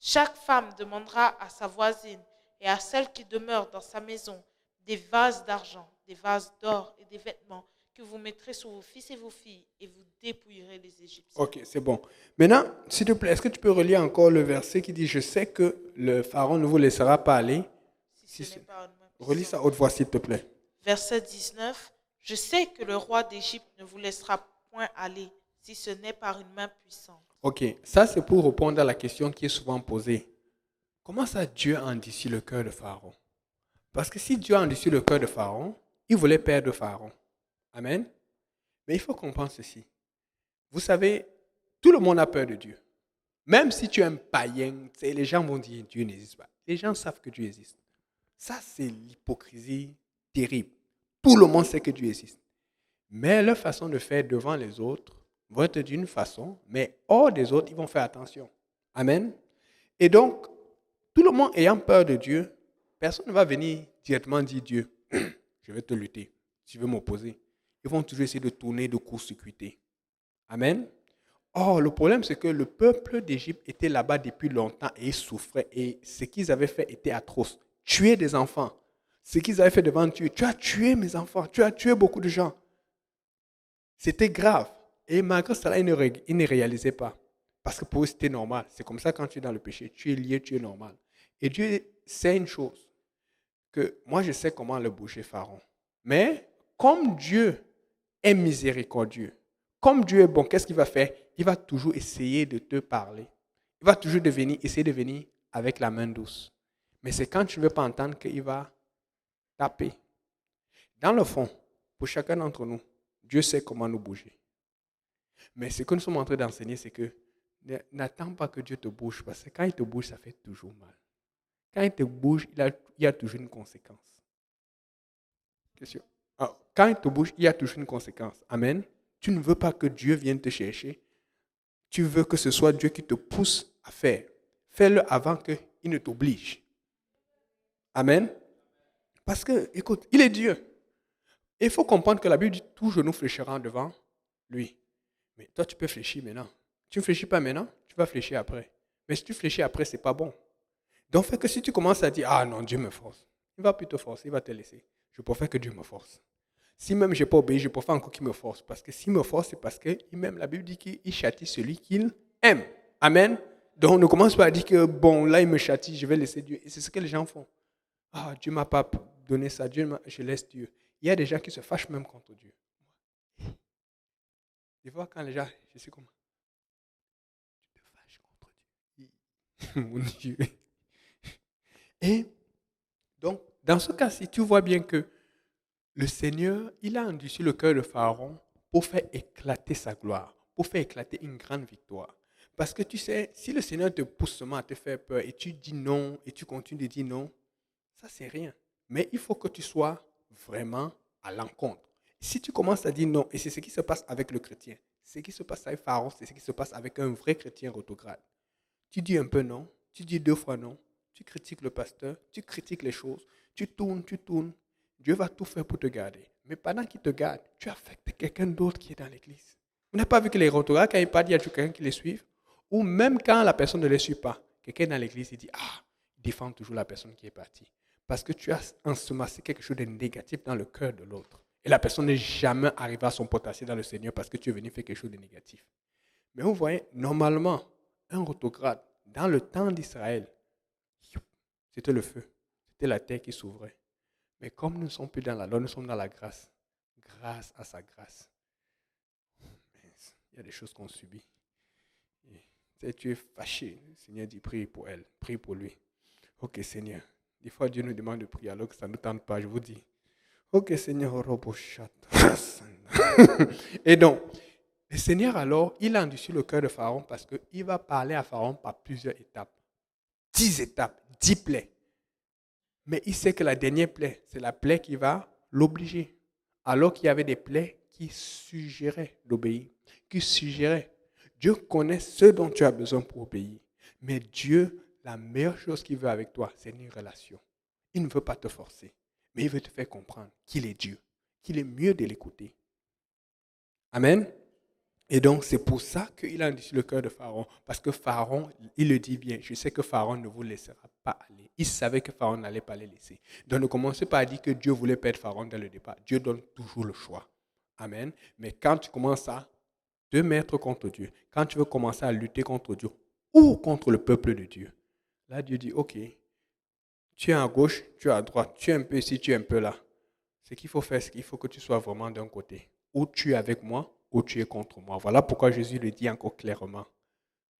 Chaque femme demandera à sa voisine et à celle qui demeure dans sa maison des vases d'argent, des vases d'or et des vêtements que vous mettrez sur vos fils et vos filles, et vous dépouillerez les Égyptiens. Ok, c'est bon. Maintenant, s'il te plaît, est-ce que tu peux relire encore le verset qui dit, je sais que le Pharaon ne vous laissera pas aller? Si ce n'est pas une main Relis puissante. ça haute voix, s'il te plaît. Verset 19. Je sais que le roi d'Égypte ne vous laissera point aller, si ce n'est par une main puissante. Ok, ça c'est pour répondre à la question qui est souvent posée. Comment ça Dieu a endurci le cœur de Pharaon? Parce que si Dieu a endurci le cœur de Pharaon, il voulait perdre Pharaon. Amen. Mais il faut comprendre ceci. Vous savez, tout le monde a peur de Dieu. Même si tu es un païen, les gens vont dire Dieu n'existe pas. Les gens savent que Dieu existe. Ça, c'est l'hypocrisie terrible. Tout le monde sait que Dieu existe. Mais leur façon de faire devant les autres va être d'une façon, mais hors des autres, ils vont faire attention. Amen. Et donc, tout le monde ayant peur de Dieu, personne ne va venir directement dire Dieu, je vais te lutter, tu veux m'opposer. Ils vont toujours essayer de tourner, de court-circuiter. Amen. Or, le problème, c'est que le peuple d'Égypte était là-bas depuis longtemps et ils souffraient. Et ce qu'ils avaient fait était atroce. Tuer des enfants. Ce qu'ils avaient fait devant Dieu. Tu as tué mes enfants. Tu as tué beaucoup de gens. C'était grave. Et malgré cela, ils ne réalisaient pas. Parce que pour eux, c'était normal. C'est comme ça quand tu es dans le péché. Tu es lié, tu es normal. Et Dieu sait une chose. Que moi, je sais comment le boucher Pharaon. Mais comme Dieu est miséricordieux, comme Dieu est bon, qu'est-ce qu'il va faire? Il va toujours essayer de te parler. Il va toujours essayer de venir avec la main douce. Mais c'est quand tu ne veux pas entendre qu'il va taper. Dans le fond, pour chacun d'entre nous, Dieu sait comment nous bouger. Mais ce que nous sommes en train d'enseigner, c'est que n'attends pas que Dieu te bouge, parce que quand il te bouge, ça fait toujours mal. Quand il te bouge, il y a toujours une conséquence. Question. Quand il te bouge, il y a toujours une conséquence. Amen. Tu ne veux pas que Dieu vienne te chercher. Tu veux que ce soit Dieu qui te pousse à faire. Fais-le avant qu'il ne t'oblige. Amen. Parce que, écoute, il est Dieu. Il faut comprendre que la Bible dit tout genou fléchira devant lui. Mais toi, tu peux fléchir maintenant. Tu ne fléchis pas maintenant, tu vas fléchir après. Mais si tu fléchis après, ce n'est pas bon. Donc, fait que si tu commences à dire, ah non, Dieu me force, il ne va plus te forcer, il va te laisser. Je préfère que Dieu me force. Si même je n'ai pas obéi, je préfère encore qu'il me force. Parce que s'il me force, c'est parce que même la Bible dit qu'il châtie celui qu'il aime. Amen. Donc, on ne commence pas à dire que, bon, là, il me châtie, je vais laisser Dieu. Et c'est ce que les gens font. Ah, Dieu ne m'a pas donné ça, je laisse Dieu. Il y a des gens qui se fâchent même contre Dieu. Des fois, quand les gens, je sais comment. Tu te fâches contre Dieu. Mon Dieu. Et donc, dans ce cas-ci, tu vois bien que le Seigneur, il a endurci le cœur de Pharaon pour faire éclater sa gloire, pour faire éclater une grande victoire. Parce que tu sais, si le Seigneur te pousse seulement à te faire peur et tu dis non et tu continues de dire non, ça c'est rien. Mais il faut que tu sois vraiment à l'encontre. Si tu commences à dire non, et c'est ce qui se passe avec le chrétien, ce qui se passe avec Pharaon, c'est ce qui se passe avec un vrai chrétien rétrograde. Tu dis un peu non, tu dis 2 fois non, tu critiques le pasteur, tu critiques les choses, tu tournes. Dieu va tout faire pour te garder. Mais pendant qu'il te garde, tu affectes quelqu'un d'autre qui est dans l'église. Vous n'avez pas vu que les rétrogrades, quand ils parlent, il y a toujours quelqu'un qui les suit. Ou même quand la personne ne les suit pas, quelqu'un dans l'église, il dit, il défend toujours la personne qui est partie. Parce que tu as ensemencé quelque chose de négatif dans le cœur de l'autre. Et la personne n'est jamais arrivée à son potentiel dans le Seigneur parce que tu es venu faire quelque chose de négatif. Mais vous voyez, normalement, un rétrograde, dans le temps d'Israël, c'était le feu. C'était la terre qui s'ouvrait. Mais comme nous ne sommes plus dans la loi, nous sommes dans la grâce. Grâce à sa grâce. Il y a des choses qu'on subit. Et tu es fâché. Le Seigneur dit, prie pour elle, prie pour lui. Ok, Seigneur. Des fois, Dieu nous demande de prier alors que ça ne nous tente pas. Je vous dis, ok, Seigneur, et donc, le Seigneur alors, il a endurci le cœur de Pharaon parce qu'il va parler à Pharaon par plusieurs étapes. 10 étapes, 10 plaies. Mais il sait que la dernière plaie, c'est la plaie qui va l'obliger. Alors qu'il y avait des plaies qui suggéraient d'obéir, qui suggéraient. Dieu connaît ce dont tu as besoin pour obéir. Mais Dieu, la meilleure chose qu'il veut avec toi, c'est une relation. Il ne veut pas te forcer, mais il veut te faire comprendre qu'il est Dieu, qu'il est mieux de l'écouter. Amen. Et donc, c'est pour ça qu'il a endurci le cœur de Pharaon. Parce que Pharaon, il le dit bien, je sais que Pharaon ne vous laissera pas aller. Il savait que Pharaon n'allait pas les laisser. Donc, ne commencez pas à dire que Dieu voulait perdre Pharaon dès le départ. Dieu donne toujours le choix. Amen. Mais quand tu commences à te mettre contre Dieu, quand tu veux commencer à lutter contre Dieu ou contre le peuple de Dieu, là, Dieu dit, ok, tu es à gauche, tu es à droite, tu es un peu ici, tu es un peu là. Ce qu'il faut faire, c'est qu'il faut que tu sois vraiment d'un côté. Ou tu es avec moi, ou tu es contre moi. Voilà pourquoi Jésus le dit encore clairement.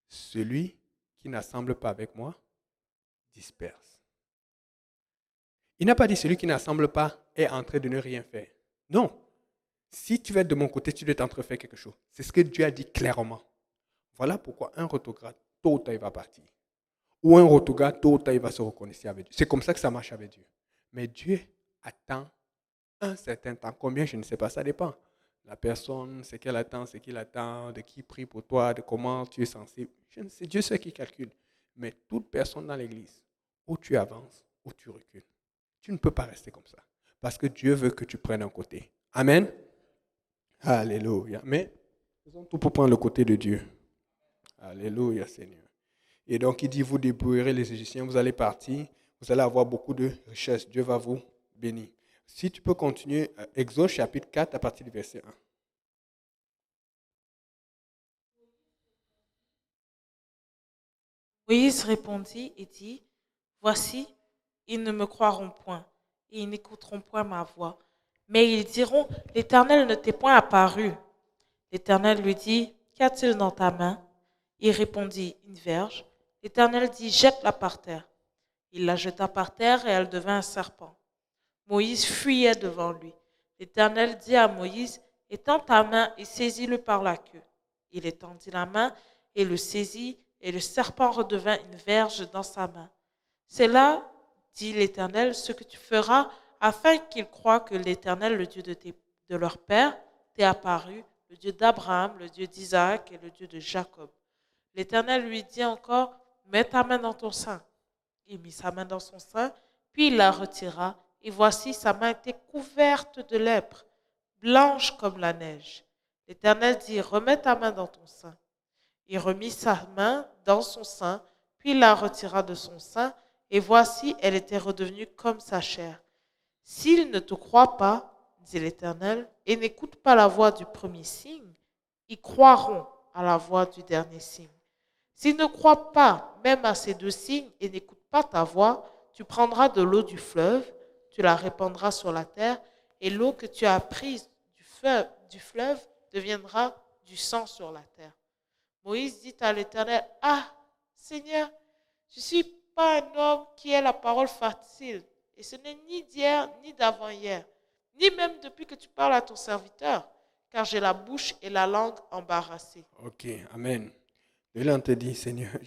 Celui qui n'assemble pas avec moi disperse. Il n'a pas dit celui qui n'assemble pas est en train de ne rien faire. Non. Si tu vas être de mon côté, tu dois être en train de faire quelque chose. C'est ce que Dieu a dit clairement. Voilà pourquoi un rotograde, tôt ou tard, il va partir. Ou un rotograde, tôt ou tard, il va se reconnaître avec Dieu. C'est comme ça que ça marche avec Dieu. Mais Dieu attend un certain temps. Combien, je ne sais pas, ça dépend. La personne, c'est qu'elle attend, c'est qu'il attend, de qui prie pour toi, de comment tu es sensible. Je ne sais, Dieu sait qui calcule. Mais toute personne dans l'église, où tu avances, où tu recules, tu ne peux pas rester comme ça. Parce que Dieu veut que tu prennes un côté. Amen. Alléluia. Mais faisons tout pour prendre le côté de Dieu. Alléluia, Seigneur. Et donc, il dit, vous débrouillerez les Égyptiens, vous allez partir, vous allez avoir beaucoup de richesses. Dieu va vous bénir. Si tu peux continuer, Exode chapitre 4 à partir du verset 1. Moïse répondit et dit, voici, ils ne me croiront point, et ils n'écouteront point ma voix. Mais ils diront, l'Éternel ne t'est point apparu. L'Éternel lui dit, qu'y a-t-il dans ta main? Il répondit, une verge. L'Éternel dit, jette-la par terre. Il la jeta par terre et elle devint un serpent. Moïse fuyait devant lui. L'Éternel dit à Moïse, étends ta main et saisis-le par la queue. Il étendit la main et le saisit, et le serpent redevint une verge dans sa main. C'est là, dit l'Éternel, ce que tu feras afin qu'ils croient que l'Éternel, le Dieu de leur père, t'est apparu, le Dieu d'Abraham, le Dieu d'Isaac et le Dieu de Jacob. L'Éternel lui dit encore, mets ta main dans ton sein. Il mit sa main dans son sein, puis il la retira, et voici sa main était couverte de lèpre, blanche comme la neige. L'Éternel dit, remets ta main dans ton sein. Il remit sa main dans son sein, puis il la retira de son sein, et voici, elle était redevenue comme sa chair. S'ils ne te croient pas, dit l'Éternel, et n'écoutent pas la voix du premier signe, ils croiront à la voix du dernier signe. S'ils ne croient pas même à ces deux signes et n'écoutent pas ta voix, tu prendras de l'eau du fleuve, tu la répandras sur la terre, et l'eau que tu as prise du fleuve deviendra du sang sur la terre. Moïse dit à l'Éternel, ah, Seigneur, je ne suis pas un homme qui ait la parole facile, et ce n'est ni d'hier ni d'avant-hier, ni même depuis que tu parles à ton serviteur, car j'ai la bouche et la langue embarrassées. Ok, Amen. Et là, on te dit, Seigneur, moi,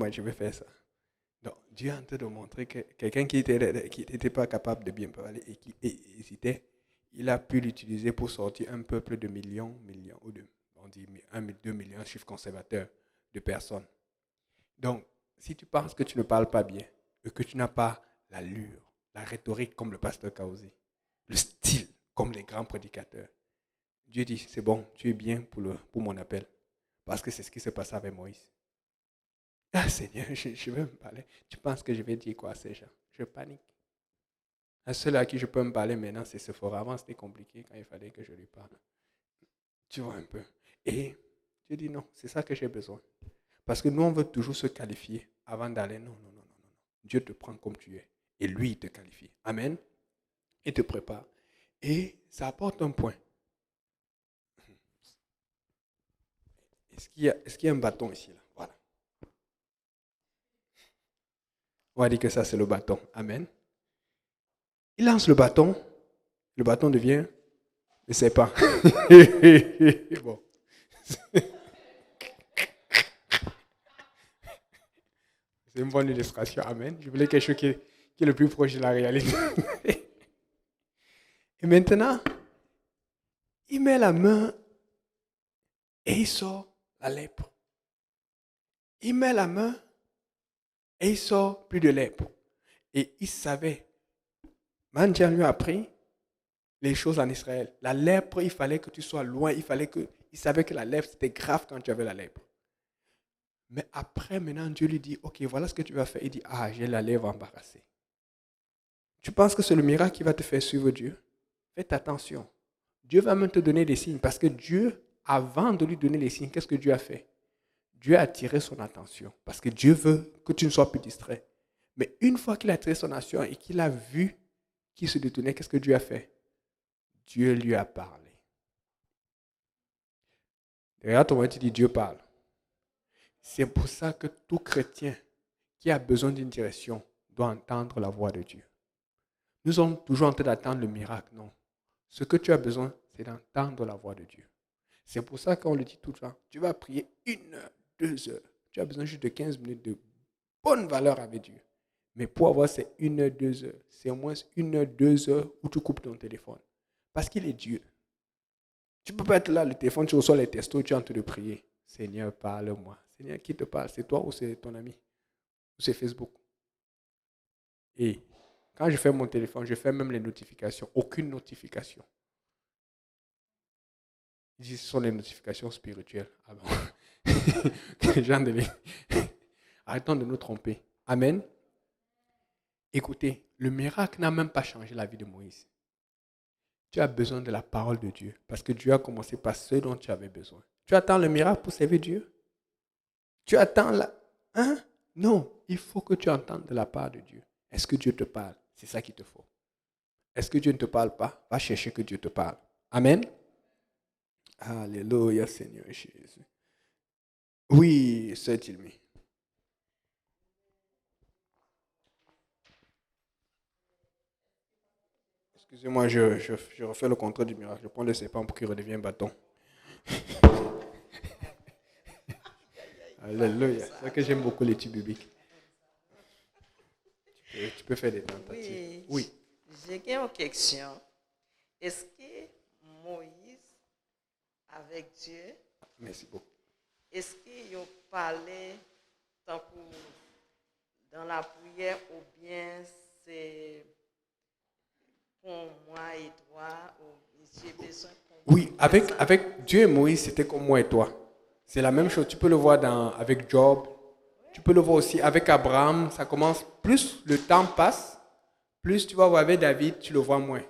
je vais faire ça. Donc, Dieu est en train de montrer que quelqu'un qui n'était pas capable de bien parler et qui hésitait, il a pu l'utiliser pour sortir un peuple de millions, ou de, on dit 2 millions, chiffre conservateur de personnes. Donc, si tu penses que tu ne parles pas bien, et que tu n'as pas l'allure, la rhétorique comme le pasteur Kaozi, le style comme les grands prédicateurs, Dieu dit, c'est bon, tu es bien pour mon appel. Parce que c'est ce qui se passe avec Moïse. Ah Seigneur, je veux me parler. Tu penses que je vais dire quoi à ces gens? Je panique. À ceux à qui je peux me parler maintenant, c'est Sephora. Avant, c'était compliqué quand il fallait que je lui parle. Tu vois un peu. Et Dieu dit non, c'est ça que j'ai besoin. Parce que nous, on veut toujours se qualifier avant d'aller. Non. Dieu te prend comme tu es. Et lui, il te qualifie. Amen. Il te prépare. Et ça apporte un point. Est-ce qu'il y a un bâton ici là? Voilà. On va dire que ça, c'est le bâton. Amen. Il lance le bâton devient le serpent. Bon. C'est une bonne illustration. Amen. Je voulais quelque chose qui est le plus proche de la réalité. Et maintenant, il met la main et il sort la lèpre. Il met la main et il sort plus de lèpre. Et il savait. Mandian lui a appris les choses en Israël. La lèpre, il fallait que tu sois loin. Il savait que la lèpre, c'était grave quand tu avais la lèpre. Mais après, maintenant, Dieu lui dit, ok, voilà ce que tu vas faire. Il dit, ah, j'ai la lèvre embarrassée. Tu penses que c'est le miracle qui va te faire suivre Dieu? Faites attention. Dieu va même te donner des signes. Parce que Dieu, avant de lui donner les signes, qu'est-ce que Dieu a fait? Dieu a attiré son attention. Parce que Dieu veut que tu ne sois plus distrait. Mais une fois qu'il a attiré son attention et qu'il a vu qu'il se détournait, qu'est-ce que Dieu a fait? Dieu lui a parlé. Regarde ton voisin, tu dis Dieu parle. C'est pour ça que tout chrétien qui a besoin d'une direction doit entendre la voix de Dieu. Nous sommes toujours en train d'attendre le miracle, non. Ce que tu as besoin, c'est d'entendre la voix de Dieu. C'est pour ça qu'on le dit tout le temps. Tu vas prier 1 heure, 2 heures. Tu as besoin juste de 15 minutes de bonne valeur avec Dieu. Mais pour avoir ces 1 heure, 2 heures, c'est au moins 1 heure, 2 heures où tu coupes ton téléphone. Parce qu'il est Dieu. Tu ne peux pas être là, le téléphone, tu reçois les textos, tu es en train de prier. Seigneur, parle-moi. Seigneur, qui te parle? C'est toi ou c'est ton ami? Ou c'est Facebook? Et quand je fais mon téléphone, je fais même les notifications. Aucune notification. Ils disent ce sont les notifications spirituelles. Ah bon? Jean de Arrêtons de nous tromper. Amen. Écoutez, le miracle n'a même pas changé la vie de Moïse. Tu as besoin de la parole de Dieu parce que Dieu a commencé par ce dont tu avais besoin. Tu attends le miracle pour servir Dieu? Tu attends la... Hein? Non, il faut que tu entendes de la part de Dieu. Est-ce que Dieu te parle? C'est ça qu'il te faut. Est-ce que Dieu ne te parle pas? Va chercher que Dieu te parle. Amen. Alléluia, Seigneur Jésus. Oui, c'est Tilmi. Excusez-moi, je refais le contrat du miracle. Je prends le serpent pour qu'il redevienne bâton. Alléluia. C'est vrai que j'aime beaucoup l'étude biblique. Tu peux faire des tentatives. Oui. J'ai une question. Est-ce que Moïse, avec Dieu, Merci beaucoup. est-ce qu'il a parlé tant que dans la prière ou bien c'est pour moi et toi ou j'ai besoin pour Oui, avec Dieu et Moïse, c'était comme moi et toi. C'est la même chose. Tu peux le voir avec Job. Tu peux le voir aussi avec Abraham. Ça commence, plus le temps passe, plus tu vas voir avec David, tu le vois moins.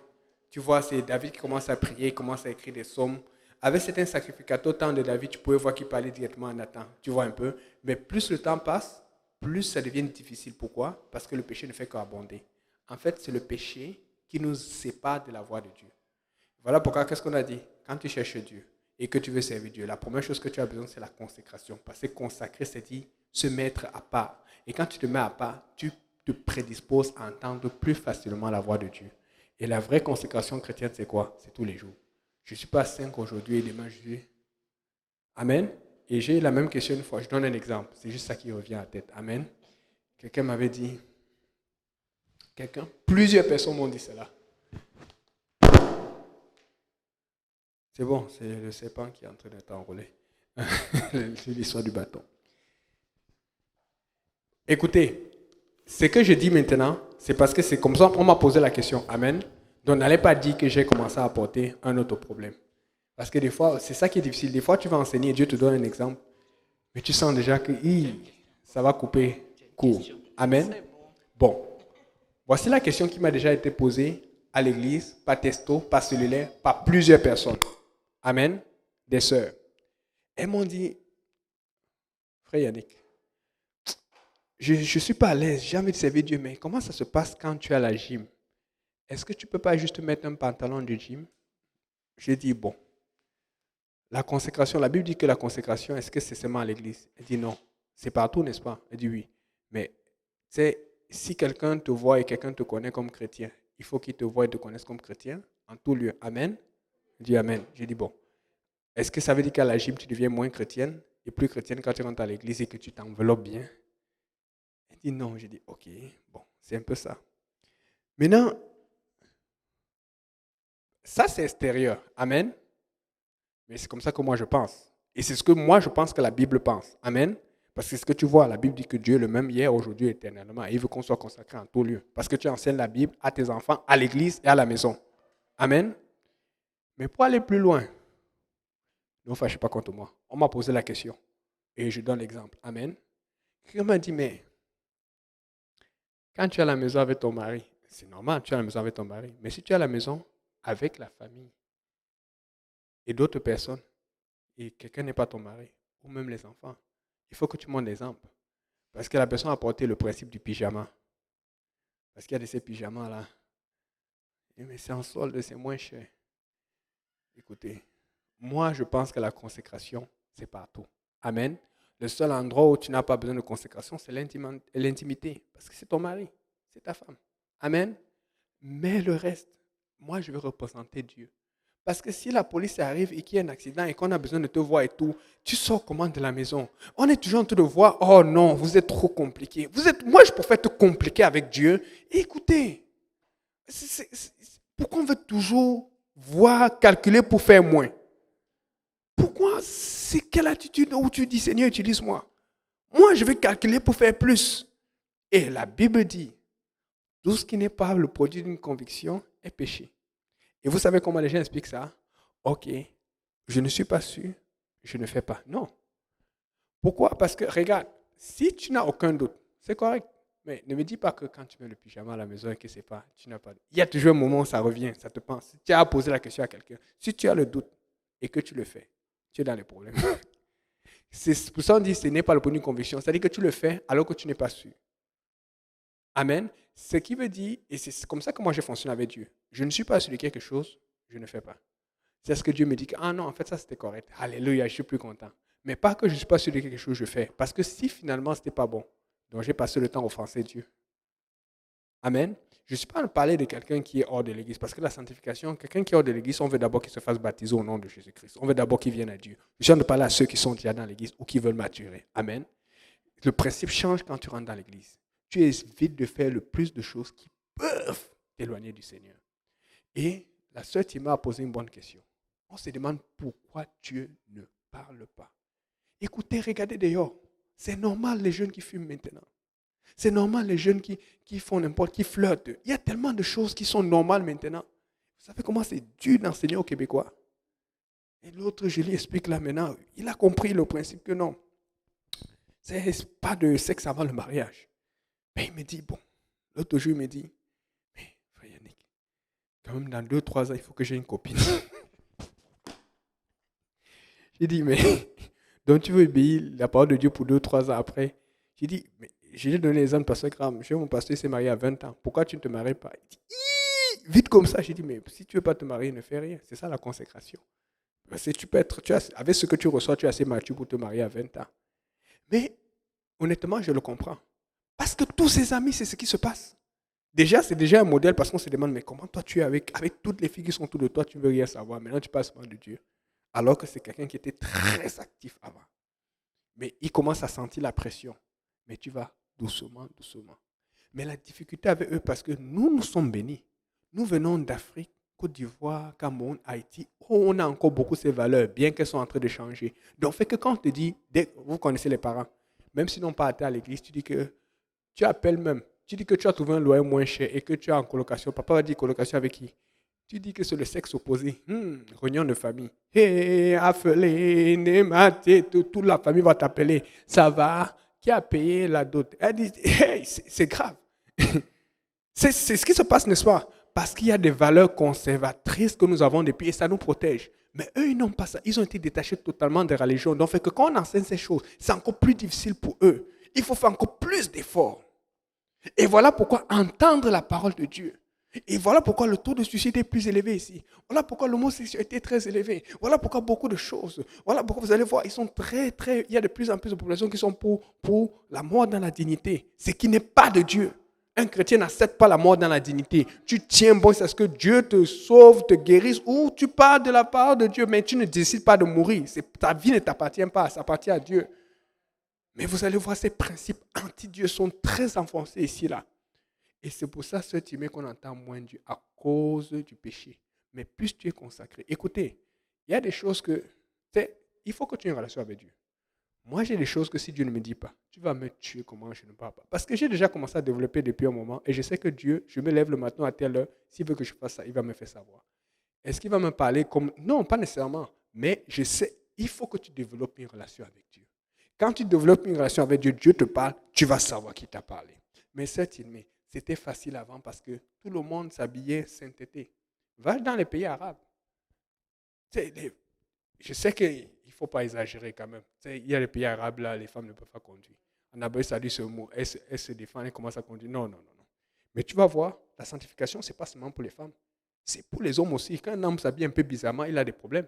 Tu vois, c'est David qui commence à prier, commence à écrire des psaumes. Avec certains sacrificateurs, au temps de David, tu pouvais voir qu'il parlait directement à Nathan. Tu vois un peu. Mais plus le temps passe, plus ça devient difficile. Pourquoi? Parce que le péché ne fait qu'abonder. En fait, c'est le péché qui nous sépare de la voix de Dieu. Voilà pourquoi, qu'est-ce qu'on a dit? Quand tu cherches Dieu et que tu veux servir Dieu, la première chose que tu as besoin, c'est la consécration. Parce que consacrer, c'est dit se mettre à part. Et quand tu te mets à part, tu te prédisposes à entendre plus facilement la voix de Dieu. Et la vraie consécration chrétienne, c'est quoi? C'est tous les jours. Je ne suis pas 5 aujourd'hui et demain je suis. Amen. Et j'ai la même question une fois. Je donne un exemple. C'est juste ça qui revient à la tête. Amen. Quelqu'un m'avait dit. Plusieurs personnes m'ont dit cela. C'est bon, c'est le serpent qui est en train de t'enrouler. C'est l'histoire du bâton. Écoutez, ce que je dis maintenant, c'est parce que c'est comme ça qu'on m'a posé la question. Amen. Donc, n'allez pas dire que j'ai commencé à apporter un autre problème. Parce que des fois, c'est ça qui est difficile. Des fois, tu vas enseigner, Dieu te donne un exemple, mais tu sens déjà que ça va couper court. Amen. Bon, voici la question qui m'a déjà été posée à l'église, par texto, par cellulaire, par plusieurs personnes. Amen. Des sœurs. Elles m'ont dit, frère Yannick, je ne suis pas à l'aise, j'ai envie de servir Dieu, mais comment ça se passe quand tu es à la gym? Est-ce que tu ne peux pas juste mettre un pantalon de gym? J'ai dit, bon, la consécration, la Bible dit que la consécration, est-ce que c'est seulement à l'église? Elle dit non, c'est partout, n'est-ce pas? Elle dit oui. Mais si quelqu'un te voit et quelqu'un te connaît comme chrétien, il faut qu'il te voie et te connaisse comme chrétien en tout lieu. Amen. Elle dit amen. J'ai dit bon. Est-ce que ça veut dire qu'à la gym, tu deviens moins chrétienne et plus chrétienne quand tu rentres à l'église et que tu t'enveloppes bien? Elle dit non. J'ai dit ok, bon, c'est un peu ça. Maintenant, ça c'est extérieur. Amen. Mais c'est comme ça que moi je pense. Et c'est ce que moi je pense que la Bible pense. Amen. Parce que c'est ce que tu vois, la Bible dit que Dieu est le même hier, aujourd'hui, éternellement. Et il veut qu'on soit consacré en tout lieu. Parce que tu enseignes la Bible à tes enfants, à l'église et à la maison. Amen. Mais pour aller plus loin, ne vous fâchez pas contre moi. On m'a posé la question. Et je donne l'exemple. Amen. Quelqu'un m'a dit, mais quand tu es à la maison avec ton mari, c'est normal, tu es à la maison avec ton mari. Mais si tu es à la maison avec la famille et d'autres personnes, et quelqu'un n'est pas ton mari, ou même les enfants, il faut que tu montres l'exemple. Parce que la personne a apporté le principe du pyjama. Parce qu'il y a de ces pyjamas-là. Mais c'est en solde, c'est moins cher. Écoutez, moi, je pense que la consécration, c'est partout. Amen. Le seul endroit où tu n'as pas besoin de consécration, c'est l'intimité. Parce que c'est ton mari, c'est ta femme. Amen. Mais le reste, moi, je veux représenter Dieu. Parce que si la police arrive et qu'il y a un accident et qu'on a besoin de te voir et tout, tu sors comment de la maison? On est toujours en train de voir, oh non, vous êtes trop compliqué. Moi, je préfère te compliquer avec Dieu. Et écoutez, pourquoi on veut toujours voir, calculer pour faire moins? Pourquoi? C'est quelle attitude où tu dis, Seigneur, utilise-moi. Moi, je vais calculer pour faire plus. Et la Bible dit, tout ce qui n'est pas le produit d'une conviction est péché. Et vous savez comment les gens expliquent ça? Ok, je ne suis pas sûr, je ne fais pas. Non. Pourquoi? Parce que, regarde, si tu n'as aucun doute, c'est correct. Mais ne me dis pas que quand tu mets le pyjama à la maison et que c'est pas, tu n'as pas. Il y a toujours un moment où ça revient, ça te pense. Tu as posé la question à quelqu'un. Si tu as le doute et que tu le fais, tu es dans les problèmes. C'est pour ça qu'on dit que ce n'est pas le produit d'une conviction. C'est-à-dire que tu le fais alors que tu n'es pas sûr. Amen. Ce qui veut dire, et c'est comme ça que moi je fonctionne avec Dieu. Je ne suis pas sûr de quelque chose, je ne fais pas. C'est ce que Dieu me dit que, ah non, en fait, ça c'était correct. Alléluia, je suis plus content. Mais pas que je ne suis pas sûr de quelque chose, je fais. Parce que si finalement ce n'était pas bon, donc j'ai passé le temps à offenser Dieu. Amen. Je ne suis pas en train de parler de quelqu'un qui est hors de l'église. Parce que la sanctification, quelqu'un qui est hors de l'église, on veut d'abord qu'il se fasse baptiser au nom de Jésus-Christ. On veut d'abord qu'il vienne à Dieu. Je suis en train de parler à ceux qui sont déjà dans l'église ou qui veulent maturer. Amen. Le principe change quand tu rentres dans l'église. Tu évites de faire le plus de choses qui peuvent t'éloigner du Seigneur. Et la sœur Tima a posé une bonne question. On se demande pourquoi Dieu ne parle pas. Écoutez, regardez dehors. C'est normal les jeunes qui fument maintenant. C'est normal les jeunes qui font n'importe, qui flirtent. Il y a tellement de choses qui sont normales maintenant. Vous savez comment c'est dur d'enseigner aux Québécois? Et l'autre, je lui explique là maintenant, il a compris le principe que non. C'est pas de sexe avant le mariage. Mais il me dit, bon, l'autre jour, il me dit, mais frère Yannick, quand même dans 2-3 ans, il faut que j'ai une copine. J'ai dit, mais donc tu veux obéir la parole de Dieu pour 2-3 ans après? J'ai dit, mais j'ai donné l'exemple parce que mon pasteur s'est marié à 20 ans. Pourquoi tu ne te maries pas? Il dit, vite comme ça. J'ai dit, mais si tu ne veux pas te marier, ne fais rien. C'est ça la consécration. Parce que avec ce que tu reçois, tu es assez mature pour te marier à 20 ans. Mais honnêtement, je le comprends. Parce que tous ses amis, c'est ce qui se passe. Déjà, c'est déjà un modèle parce qu'on se demande, mais comment toi tu es avec toutes les filles qui sont autour de toi, tu ne veux rien savoir. Maintenant, tu passes mal de Dieu. Alors que c'est quelqu'un qui était très actif avant. Mais il commence à sentir la pression. Mais tu vas doucement, doucement. Mais la difficulté avec eux, parce que nous sommes bénis. Nous venons d'Afrique, Côte d'Ivoire, Cameroun, Haïti, où on a encore beaucoup ces valeurs, bien qu'elles sont en train de changer. Donc, fait que quand on te dit, vous connaissez les parents, même s'ils n'ont pas été à l'église, tu dis que tu appelles même. Tu dis que tu as trouvé un loyer moins cher et que tu es en colocation. Papa va dire colocation avec qui? Tu dis que c'est le sexe opposé. Réunion de famille. Hé, afflé, nématé, toute la famille va t'appeler. Ça va? Qui a payé la dot? Elle dit, hey, c'est grave. C'est ce qui se passe, n'est-ce pas? Parce qu'il y a des valeurs conservatrices que nous avons depuis et ça nous protège. Mais eux, ils n'ont pas ça. Ils ont été détachés totalement des religions. Donc, fait que quand on enseigne ces choses, c'est encore plus difficile pour eux. Il faut faire encore plus d'efforts. Et voilà pourquoi entendre la parole de Dieu. Et voilà pourquoi le taux de suicide est plus élevé ici. Voilà pourquoi l'homosexualité est très élevée. Voilà pourquoi beaucoup de choses. Voilà pourquoi vous allez voir, ils sont il y a de plus en plus de populations qui sont pour la mort dans la dignité. Ce qui n'est pas de Dieu. Un chrétien n'accepte pas la mort dans la dignité. Tu tiens bon, c'est ce que Dieu te sauve, te guérisse, ou tu parles de la parole de Dieu, mais tu ne décides pas de mourir. Ta vie ne t'appartient pas, ça appartient à Dieu. Mais vous allez voir, ces principes anti-Dieu sont très enfoncés ici, là. Et c'est pour ça, ce timé, qu'on entend moins Dieu à cause du péché. Mais plus tu es consacré. Écoutez, il y a des choses que, il faut que tu aies une relation avec Dieu. Moi, j'ai des choses que si Dieu ne me dit pas, tu vas me tuer comment je ne parle pas. Parce que j'ai déjà commencé à développer depuis un moment et je sais que Dieu, je me lève le matin à telle heure, s'il veut que je fasse ça, il va me faire savoir. Est-ce qu'il va me parler comme... Non, pas nécessairement. Mais je sais, il faut que tu développes une relation avec Dieu. Quand tu développes une relation avec Dieu, Dieu te parle, tu vas savoir qui t'a parlé. Mais c'était facile avant parce que tout le monde s'habillait sainteté. Va dans les pays arabes. Je sais qu'il ne faut pas exagérer quand même. Il y a les pays arabes là, les femmes ne peuvent pas conduire. En Arabie Saoudite, ce mot, elles se défendent, elles commencent à conduire. Non. Mais tu vas voir, la sanctification, ce n'est pas seulement pour les femmes. C'est pour les hommes aussi. Quand un homme s'habille un peu bizarrement, il a des problèmes.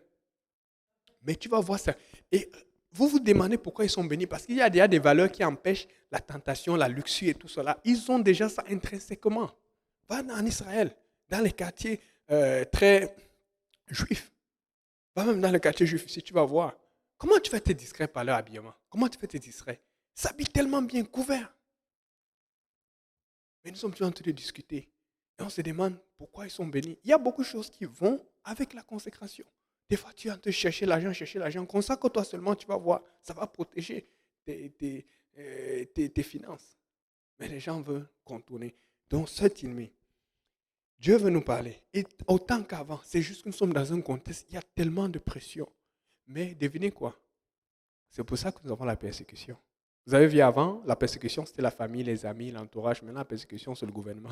Mais tu vas voir ça. Et vous vous demandez pourquoi ils sont bénis. Parce qu'il y a déjà des valeurs qui empêchent la tentation, la luxure et tout cela. Ils ont déjà ça intrinsèquement. Va en Israël, dans les quartiers très juifs. Va même dans les quartiers juifs si tu vas voir. Comment tu fais tes discrets par leur habillement? Comment tu fais tes discrets? Ils s'habillent tellement bien couverts. Mais nous sommes toujours en train de discuter. Et on se demande pourquoi ils sont bénis. Il y a beaucoup de choses qui vont avec la consécration. Des fois, tu es en train de chercher l'argent. Consacre-toi seulement, tu vas voir. Ça va protéger tes finances. Mais les gens veulent contourner. Donc, cet ennemi, Dieu veut nous parler. Et autant qu'avant, c'est juste que nous sommes dans un contexte, il y a tellement de pression. Mais devinez quoi? C'est pour ça que nous avons la persécution. Vous avez vu avant, la persécution, c'était la famille, les amis, l'entourage. Maintenant, la persécution, c'est le gouvernement,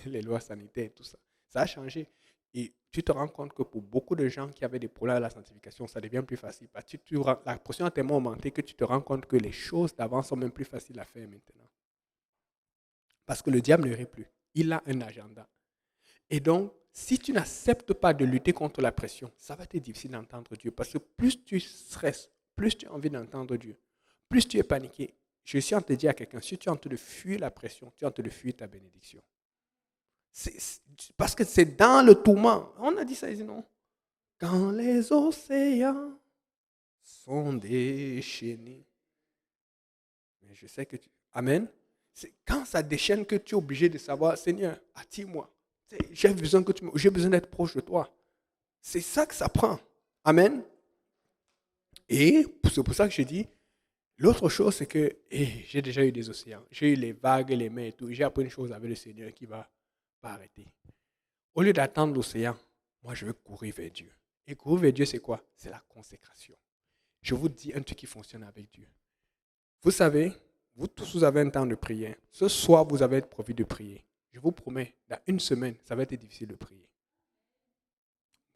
les lois sanitaires, tout ça. Ça a changé. Et tu te rends compte que pour beaucoup de gens qui avaient des problèmes à la sanctification, ça devient plus facile. Parce que la pression a tellement augmenté que tu te rends compte que les choses d'avant sont même plus faciles à faire maintenant. Parce que le diable ne rit plus. Il a un agenda. Et donc, si tu n'acceptes pas de lutter contre la pression, ça va être difficile d'entendre Dieu. Parce que plus tu stresses, plus tu as envie d'entendre Dieu, plus tu es paniqué. Je suis en train de dire à quelqu'un, si tu es en train de fuir la pression, tu es en train de fuir ta bénédiction. Parce que c'est dans le tourment. On a dit ça ici, non? Quand les océans sont déchaînés. Mais je sais que tu... Amen. C'est quand ça déchaîne que tu es obligé de savoir, Seigneur, attire-moi. J'ai besoin d'être proche de toi. C'est ça que ça prend. Amen. Et c'est pour ça que je dis, l'autre chose, c'est que j'ai déjà eu des océans. J'ai eu les vagues, les mers et tout. J'ai appris une chose avec le Seigneur qui va pas arrêter. Au lieu d'attendre l'océan, moi, je veux courir vers Dieu. Et courir vers Dieu, c'est quoi? C'est la consécration. Je vous dis un truc qui fonctionne avec Dieu. Vous savez, vous tous, vous avez un temps de prière. Ce soir, vous avez prévu de prier. Je vous promets, dans une semaine, ça va être difficile de prier.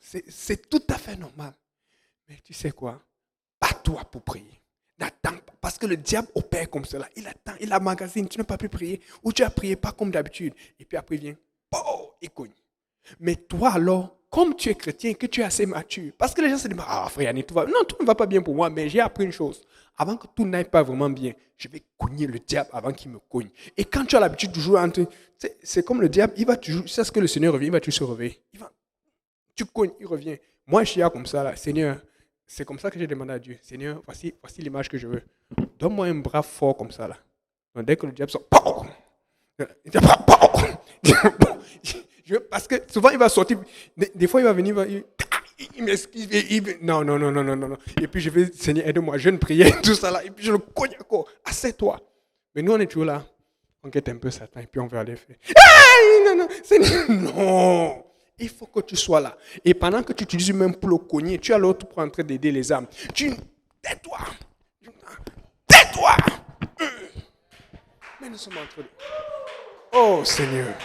C'est tout à fait normal. Mais tu sais quoi? Pas toi pour prier. N'attends pas. Parce que le diable opère comme cela. Il attend, il emmagasine. Tu n'as pas pu prier. Ou tu as prié pas comme d'habitude. Et puis après, il vient. Oh, il cogne. Mais toi alors, comme tu es chrétien, que tu es assez mature. Parce que les gens se disent, ah frère Yannick, non, tout ne va pas bien pour moi. Mais j'ai appris une chose. Avant que tout n'aille pas vraiment bien, je vais cogner le diable avant qu'il me cogne. Et quand tu as l'habitude de jouer entre... C'est comme le diable, il va toujours... C'est ce que le Seigneur revient, il va toujours se réveiller. Tu cognes, il revient. Moi, je suis là comme ça, là. Seigneur, c'est comme ça que j'ai demandé à Dieu. Seigneur, voici l'image que je veux. Donne-moi un bras fort comme ça, là. Donc, dès que le diable sort, parce que souvent, il va sortir. Des fois, il va venir, il m'excuse. Non. Et puis, je vais, Seigneur, aide-moi, je ne prière, tout ça là. Et puis, je le cogne encore. Assieds-toi. Mais nous, on est toujours là. On guette un peu Satan et puis on va aller faire. Non, Seigneur, non. Il faut que tu sois là. Et pendant que tu utilises même pour le cogner, tu as l'autre pour en train d'aider les âmes. Tais-toi. Tais-toi. Mais nous sommes en train de... Oh Seigneur.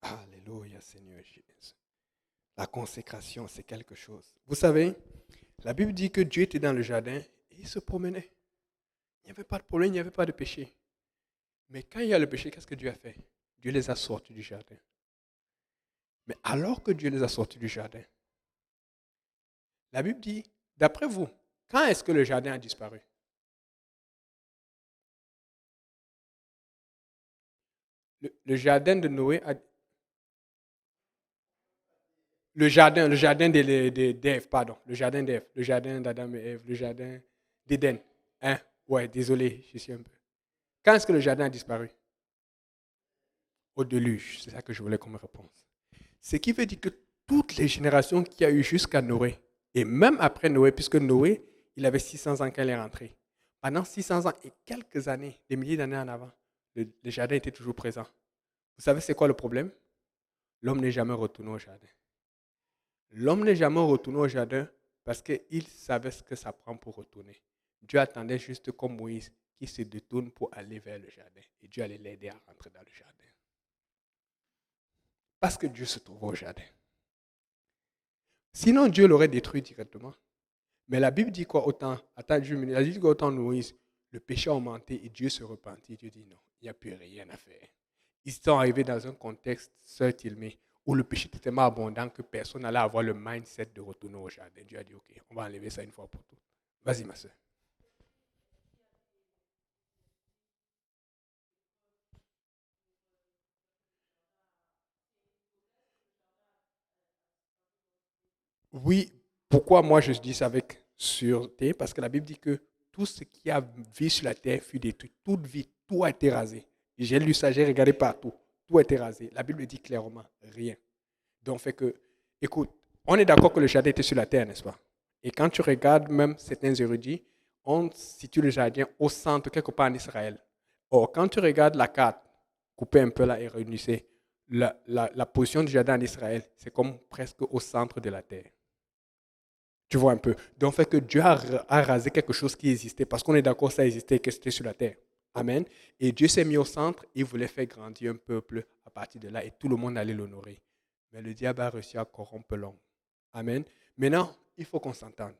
Alléluia Seigneur Jésus. La consécration, c'est quelque chose. Vous savez, la Bible dit que Dieu était dans le jardin et il se promenait. Il n'y avait pas de problème, il n'y avait pas de péché. Mais quand il y a le péché, qu'est-ce que Dieu a fait? Dieu les a sortis du jardin. Mais alors que Dieu les a sortis du jardin, la Bible dit, d'après vous, quand est-ce que le jardin a disparu? Le jardin de Noé a... Le jardin d'Ève, pardon. Le jardin d'Ève, le jardin d'Adam et Ève, le jardin d'Éden. Hein? Ouais, désolé, je suis un peu... Quand est-ce que le jardin a disparu? Au déluge, c'est ça que je voulais comme réponse. Ce qui veut dire que toutes les générations qu'il y a eu jusqu'à Noé, et même après Noé, puisque Noé, il avait 600 ans quand il est rentré. Pendant 600 ans et quelques années, des milliers d'années en avant, le jardin était toujours présent. Vous savez c'est quoi le problème? L'homme n'est jamais retourné au jardin. L'homme n'est jamais retourné au jardin parce qu'il savait ce que ça prend pour retourner. Dieu attendait juste comme Moïse qui se détourne pour aller vers le jardin. Et Dieu allait l'aider à rentrer dans le jardin. Parce que Dieu se trouve au jardin. Sinon, Dieu l'aurait détruit directement. Mais la Bible dit quoi autant? Attends, la Bible dit quoi autant Moïse? Le péché a augmenté et Dieu se repentit. Dieu dit non, il n'y a plus rien à faire. Ils sont arrivés dans un contexte, sœur Tilmé, où le péché était tellement abondant que personne n'allait avoir le mindset de retourner au jardin. Dieu a dit, ok, on va enlever ça une fois pour toutes. Vas-y, ma sœur. Oui, pourquoi moi je dis ça avec sûreté? Parce que la Bible dit que tout ce qui a vie sur la terre fut détruit. Toute vie, tout a été rasé. J'ai lu ça, j'ai regardé partout. Tout a été rasé. La Bible dit clairement, rien. Donc, fait que, écoute, on est d'accord que le jardin était sur la terre, n'est-ce pas? Et quand tu regardes même certains érudits, on situe le jardin au centre, quelque part en Israël. Or, quand tu regardes la carte, coupez un peu là et réunissez, la position du jardin en Israël, c'est comme presque au centre de la terre. Tu vois un peu. Donc, fait que Dieu a rasé quelque chose qui existait, parce qu'on est d'accord que ça existait et que c'était sur la terre. Amen. Et Dieu s'est mis au centre, il voulait faire grandir un peuple à partir de là, et tout le monde allait l'honorer. Mais le diable a réussi à corrompre l'homme. Amen. Maintenant, il faut qu'on s'entende.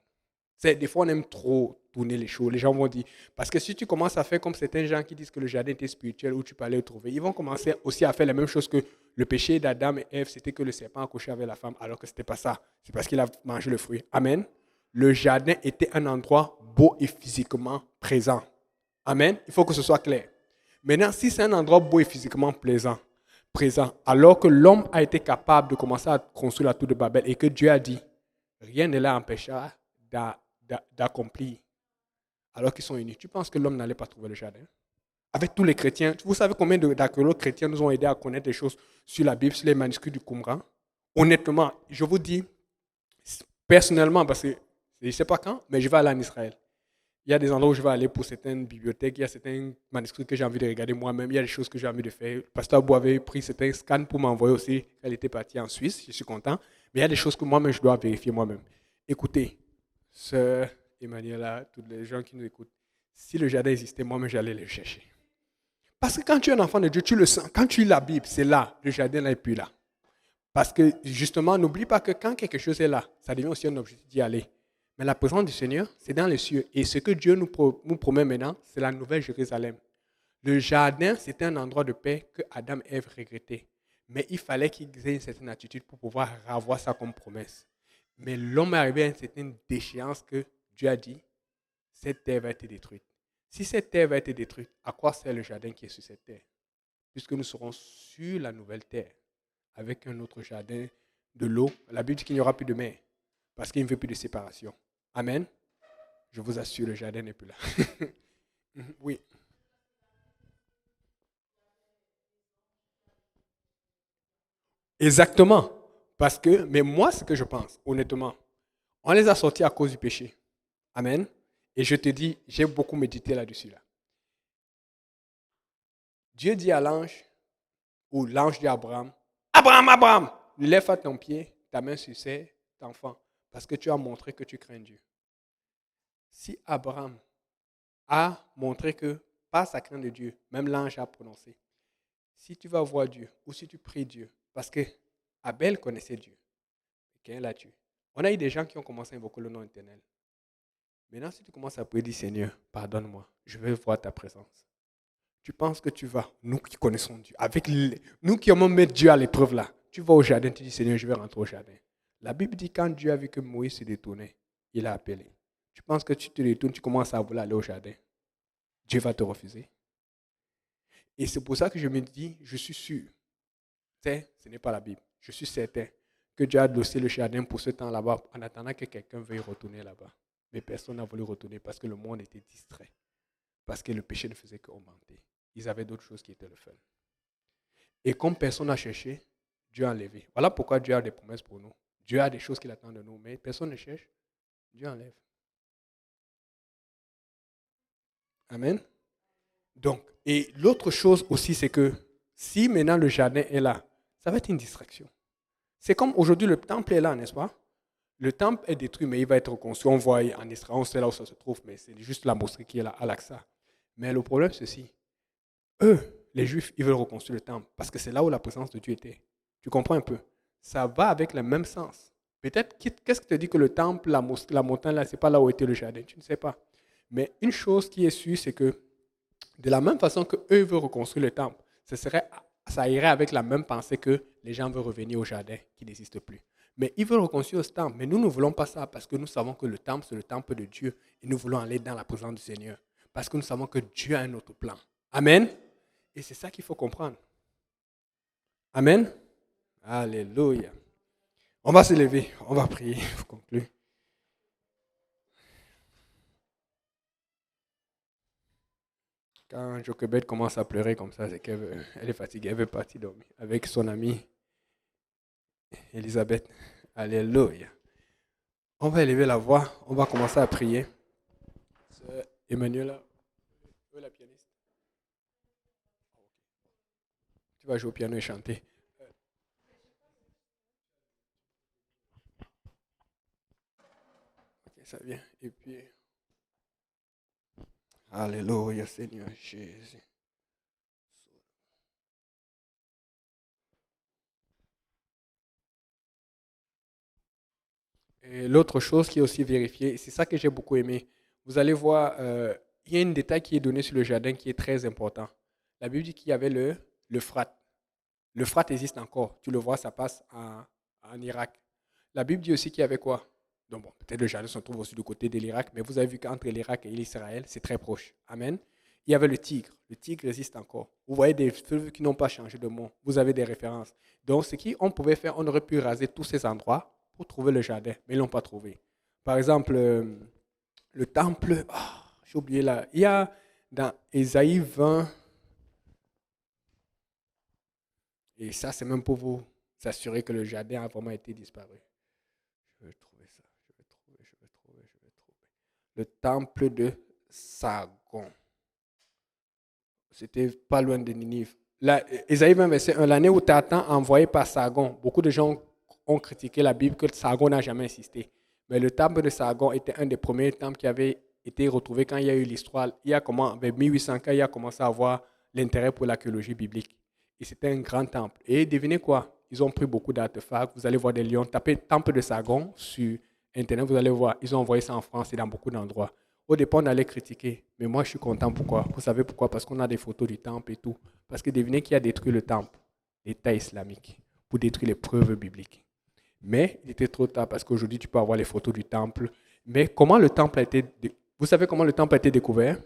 Des fois, on aime trop tourner les choses. Les gens vont dire, parce que si tu commences à faire comme certains gens qui disent que le jardin était spirituel où tu peux aller le trouver, ils vont commencer aussi à faire la même chose que le péché d'Adam et Ève, c'était que le serpent a couché avec la femme, alors que ce n'était pas ça. C'est parce qu'il a mangé le fruit. Amen. Le jardin était un endroit beau et physiquement présent. Amen. Il faut que ce soit clair. Maintenant, si c'est un endroit beau et physiquement présent, alors que l'homme a été capable de commencer à construire la tour de Babel et que Dieu a dit, rien ne l'empêchera d'accomplir, alors qu'ils sont unis. Tu penses que l'homme n'allait pas trouver le jardin? Avec tous les chrétiens, vous savez combien d'archéologues chrétiens nous ont aidés à connaître des choses sur la Bible, sur les manuscrits du Qumran? Honnêtement, je vous dis, personnellement, parce que je ne sais pas quand, mais je vais aller en Israël. Il y a des endroits où je vais aller pour certaines bibliothèques, il y a certains manuscrits que j'ai envie de regarder moi-même, il y a des choses que j'ai envie de faire. Le pasteur Abou avait pris certains scans pour m'envoyer aussi, elle était partie en Suisse, je suis content. Mais il y a des choses que moi-même, je dois vérifier moi-même. Écoutez, sœur Emmanuela, tous les gens qui nous écoutent, si le jardin existait, moi-même, j'allais le chercher. Parce que quand tu es un enfant de Dieu, tu le sens. Quand tu lis la Bible, c'est là, le jardin n'est plus là. Parce que justement, n'oublie pas que quand quelque chose est là, ça devient aussi un objectif d'y aller. Mais la présence du Seigneur, c'est dans les cieux. Et ce que Dieu nous promet maintenant, c'est la nouvelle Jérusalem. Le jardin, c'était un endroit de paix que Adam et Ève regrettaient. Mais il fallait qu'ils aient une certaine attitude pour pouvoir avoir ça comme promesse. Mais l'homme est arrivé à une certaine déchéance que Dieu a dit, cette terre va être détruite. Si cette terre va être détruite, à quoi sert le jardin qui est sur cette terre? Puisque nous serons sur la nouvelle terre, avec un autre jardin, de l'eau. La Bible dit qu'il n'y aura plus de mer, parce qu'il ne veut plus de séparation. Amen. Je vous assure, le jardin n'est plus là. Oui. Exactement. Parce que, mais moi, ce que je pense, honnêtement, on les a sortis à cause du péché. Amen. Et je te dis, j'ai beaucoup médité là-dessus. Là. Dieu dit à l'ange, ou l'ange dit à Abraham, Abraham, Abraham, lève à ton pied, ta main sur cet enfant, parce que tu as montré que tu crains Dieu. Si Abraham a montré que, par sa crainte de Dieu, même l'ange a prononcé, si tu vas voir Dieu, ou si tu pries Dieu, parce que Abel connaissait Dieu, Caïn l'a tué. On a eu des gens qui ont commencé à invoquer le nom éternel. Maintenant, si tu commences à prier, dis Seigneur, pardonne-moi, je veux voir ta présence. Tu penses que tu vas, nous qui connaissons Dieu, nous qui allons mettre Dieu à l'épreuve là, tu vas au jardin, tu dis Seigneur, je vais rentrer au jardin. La Bible dit quand Dieu a vu que Moïse se détournait, il a appelé. Tu penses que tu te détournes, tu commences à vouloir aller au jardin. Dieu va te refuser. Et c'est pour ça que je me dis, je suis sûr, ce n'est pas la Bible, je suis certain que Dieu a adossé le jardin pour ce temps là-bas en attendant que quelqu'un veuille retourner là-bas. Mais personne n'a voulu retourner parce que le monde était distrait. Parce que le péché ne faisait qu'augmenter. Ils avaient d'autres choses qui étaient le fun. Et comme personne n'a cherché, Dieu a enlevé. Voilà pourquoi Dieu a des promesses pour nous. Dieu a des choses qu'il attend de nous, mais personne ne cherche. Dieu enlève. Amen. Donc, et l'autre chose aussi, c'est que si maintenant le jardin est là, ça va être une distraction. C'est comme aujourd'hui, le temple est là, n'est-ce pas? Le temple est détruit, mais il va être reconstruit. On voit en Israël, on sait là où ça se trouve, mais c'est juste la mosquée qui est là, à l'Aqsa. Mais le problème, c'est ceci. Eux, les Juifs, ils veulent reconstruire le temple parce que c'est là où la présence de Dieu était. Tu comprends un peu? Ça va avec le même sens. Peut-être, qu'est-ce qui te dit que le temple, la montagne, là, c'est pas là où était le jardin? Tu ne sais pas. Mais une chose qui est sûre, c'est que de la même façon que eux veulent reconstruire le temple, ça irait avec la même pensée que les gens veulent revenir au jardin qui n'existe plus. Mais ils veulent reconstruire ce temple. Mais nous ne voulons pas ça parce que nous savons que le temple, c'est le temple de Dieu. Et nous voulons aller dans la présence du Seigneur. Parce que nous savons que Dieu a un autre plan. Amen. Et c'est ça qu'il faut comprendre. Amen. Alléluia. On va se lever. On va prier pour conclure. Quand Jochebed commence à pleurer comme ça, c'est qu'elle est fatiguée. Elle veut partir dormir avec son amie Elisabeth. Alléluia. On va élever la voix. On va commencer à prier. C'est Emmanuela, où est la pianiste? Tu vas jouer au piano et chanter. Ok, ça vient. Et puis, Alléluia, Seigneur Jésus. Et l'autre chose qui est aussi vérifiée, c'est ça que j'ai beaucoup aimé. Vous allez voir, il y a un détail qui est donné sur le jardin qui est très important. La Bible dit qu'il y avait l'Euphrate. L'Euphrate existe encore. Tu le vois, ça passe en Irak. La Bible dit aussi qu'il y avait quoi? Donc, bon, peut-être le jardin se trouve aussi du côté de l'Irak, mais vous avez vu qu'entre l'Irak et l'Israël, c'est très proche. Amen. Il y avait le Tigre. Le Tigre existe encore. Vous voyez des fleuves qui n'ont pas changé de nom. Vous avez des références. Donc, ce qu'on pouvait faire, on aurait pu raser tous ces endroits pour trouver le jardin, mais ils ne l'ont pas trouvé. Par exemple, le temple, j'ai oublié là. Il y a dans Ésaïe 20, et ça, c'est même pour vous assurer que le jardin a vraiment été disparu. Je vais trouver ça. Je vais trouver. Le temple de Sargon. C'était pas loin de Ninive. Là, Ésaïe 20, verset 1, l'année où Tatan envoyé par Sargon, beaucoup de gens ont critiqué la Bible que Sargon n'a jamais insisté. Mais le temple de Sargon était un des premiers temples qui avait été retrouvé quand il y a eu l'histoire. Il y a comment, vers 1800, quand il a commencé à avoir l'intérêt pour l'archéologie biblique. Et c'était un grand temple. Et devinez quoi? Ils ont pris beaucoup d'artefacts. Vous allez voir des lions. Tapez temple de Sargon sur Internet, vous allez voir. Ils ont envoyé ça en France et dans beaucoup d'endroits. Au départ, on allait critiquer. Mais moi, je suis content. Pourquoi? Vous savez pourquoi? Parce qu'on a des photos du temple et tout. Parce que devinez qui a détruit le temple? L'État islamique. Pour détruire les preuves bibliques. Mais il était trop tard parce qu'aujourd'hui, tu peux avoir les photos du temple. Mais comment le temple a été... Vous savez comment le temple a été découvert?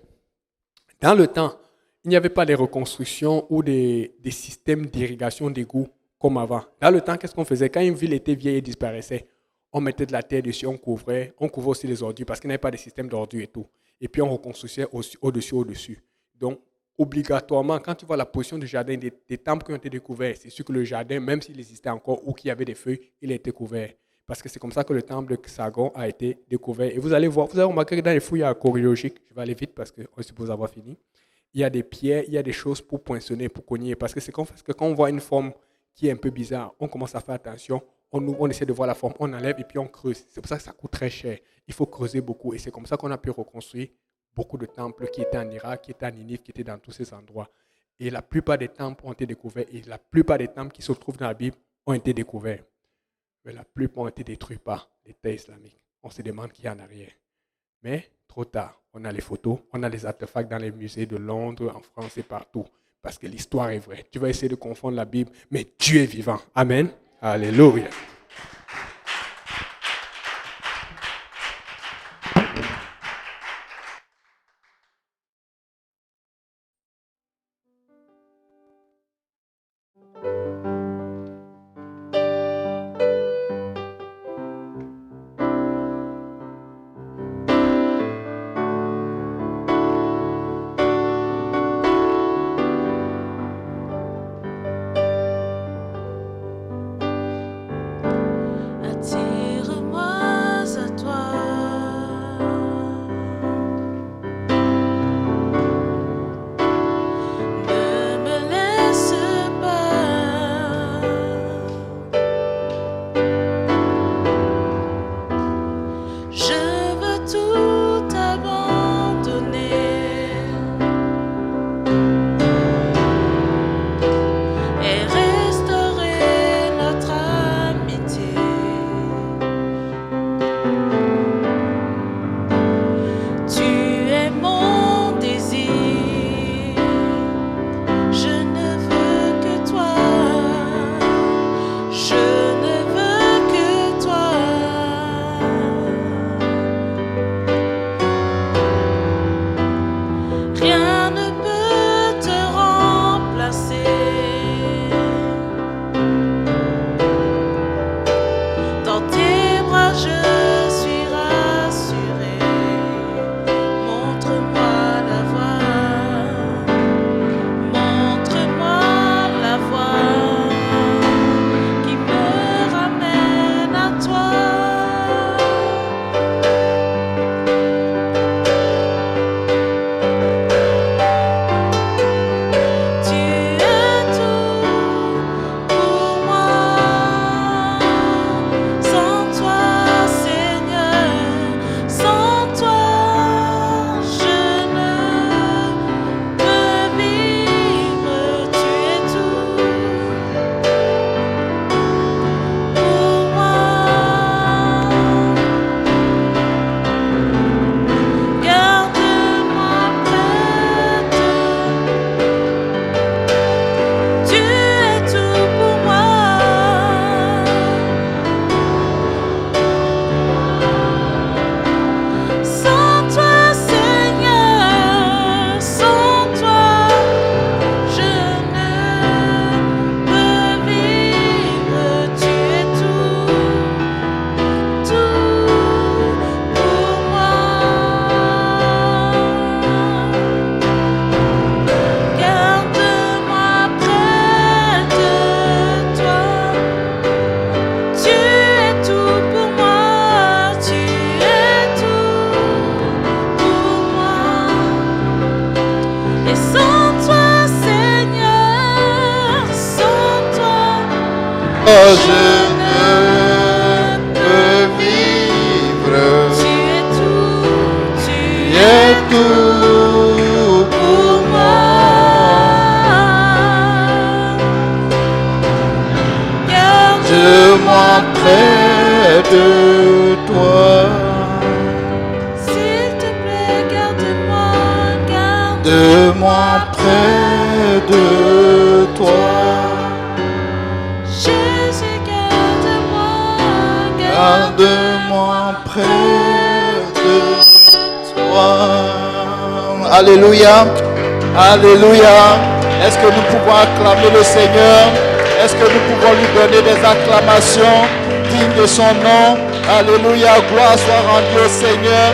Dans le temps, il n'y avait pas de reconstruction ou des systèmes d'irrigation d'égouts comme avant. Dans le temps, qu'est-ce qu'on faisait? Quand une ville était vieille et disparaissait, on mettait de la terre dessus, on couvrait aussi les ordures parce qu'il n'y avait pas de système d'ordures et tout. Et puis on reconstruisait au-dessus. Donc, obligatoirement, quand tu vois la position du jardin, des temples qui ont été découverts, c'est sûr que le jardin, même s'il existait encore ou qu'il y avait des feuilles, il a été couvert. Parce que c'est comme ça que le temple de Sargon a été découvert. Et vous allez voir, vous allez remarquer que dans les fouilles archéologiques, je vais aller vite parce qu'on suppose avoir fini, il y a des pierres, il y a des choses pour poinçonner, pour cogner. Parce que c'est qu'on fait que quand on voit une forme qui est un peu bizarre, on commence à faire attention, on essaie de voir la forme, on enlève et puis on creuse. C'est pour ça que ça coûte très cher. Il faut creuser beaucoup. Et c'est comme ça qu'on a pu reconstruire beaucoup de temples qui étaient en Irak, qui étaient en Ninive, qui étaient dans tous ces endroits. Et la plupart des temples ont été découverts. Et la plupart des temples qui se trouvent dans la Bible ont été découverts. Mais la plupart ont été détruits par l'État islamique. On se demande qui est en arrière. Mais trop tard, on a les photos, on a les artefacts dans les musées de Londres, en France et partout. Parce que l'histoire est vraie. Tu vas essayer de confondre la Bible, mais Dieu est vivant. Amen. Alléluia. je ne peux vivre. Tu es tout, Tu es tout pour moi. Garde-moi près de toi. S'il te plaît, garde-moi, Garde-moi près de toi. Jésus, garde-moi, Garde-moi près de toi. Alléluia. Alléluia. Est-ce que nous pouvons acclamer le Seigneur? Est-ce que nous pouvons lui donner des acclamations dignes de son nom? Alléluia. Gloire soit rendue au Seigneur.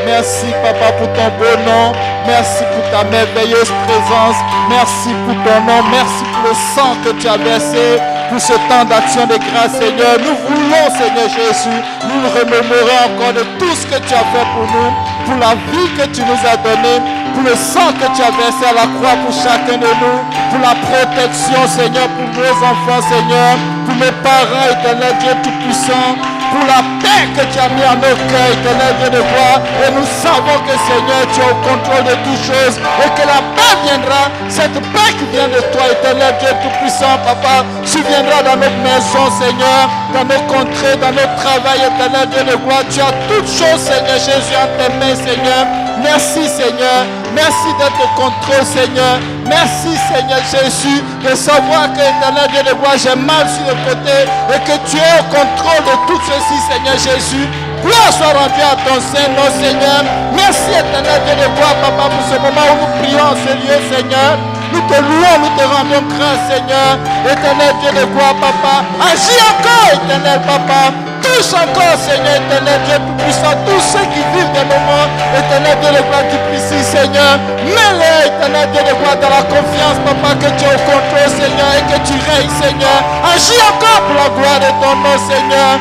Merci, Papa, pour ton beau nom. Merci pour ta merveilleuse présence. Merci pour ton nom. Merci pour le sang que tu as versé pour ce temps d'action de grâce, Seigneur. Nous voulons, Seigneur Jésus, nous remémorer encore de tout ce que tu as fait pour nous, pour la vie que tu nous as donnée, pour le sang que tu as versé à la croix pour chacun de nous, pour la protection, Seigneur, pour nos enfants, Seigneur, pour mes parents, éternel Dieu Tout-Puissant, pour la paix que tu as mis en nos cœurs, éternel Dieu de gloire. Et nous savons que, Seigneur, tu es au contrôle de toutes choses et que la paix viendra, cette paix qui vient de toi, éternel Dieu Tout-Puissant, Papa, tu viendras dans notre maison, Seigneur, dans nos contrées, dans notre travail, éternel Dieu de gloire. Tu as toutes choses, Seigneur Jésus, en tes mains, Seigneur. Merci, Seigneur. Merci d'être au contrôle, Seigneur. Merci, Seigneur Jésus, de savoir que, éternel Dieu de gloire, j'ai mal sur le côté et que tu es au contrôle de tout ceci, Seigneur Jésus. Gloire soit rendue à ton Saint-Nom, Seigneur. Merci, éternel Dieu de gloire, Papa, pour ce moment où nous prions en ce lieu, Seigneur. Nous te louons, nous te rendons grâce, Seigneur. Éternel Dieu de gloire, Papa. Agis encore, éternel Papa. Touche encore, Seigneur, éternel Dieu Tout-Puissant, tous ceux qui vivent des moments, éternel Dieu de gloire, difficiles, Seigneur. Mets-les, éternel Dieu de gloire, dans la confiance, Papa, que tu es au contrôle, Seigneur, et que tu règnes, Seigneur. Agis encore pour la gloire de ton nom, Seigneur.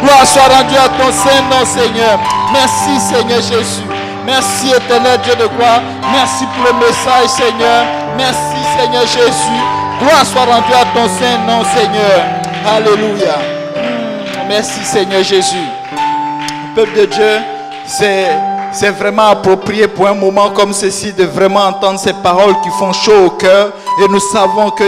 Gloire soit rendue à ton Saint-Nom, Seigneur. Merci, Seigneur Jésus. Merci, éternel Dieu de gloire. Merci pour le message, Seigneur. Merci, Seigneur Jésus. Gloire soit rendue à ton Saint-Nom, Seigneur. Alléluia. Merci, Seigneur Jésus. Peuple de Dieu, c'est vraiment approprié pour un moment comme ceci de vraiment entendre ces paroles qui font chaud au cœur. Et nous savons que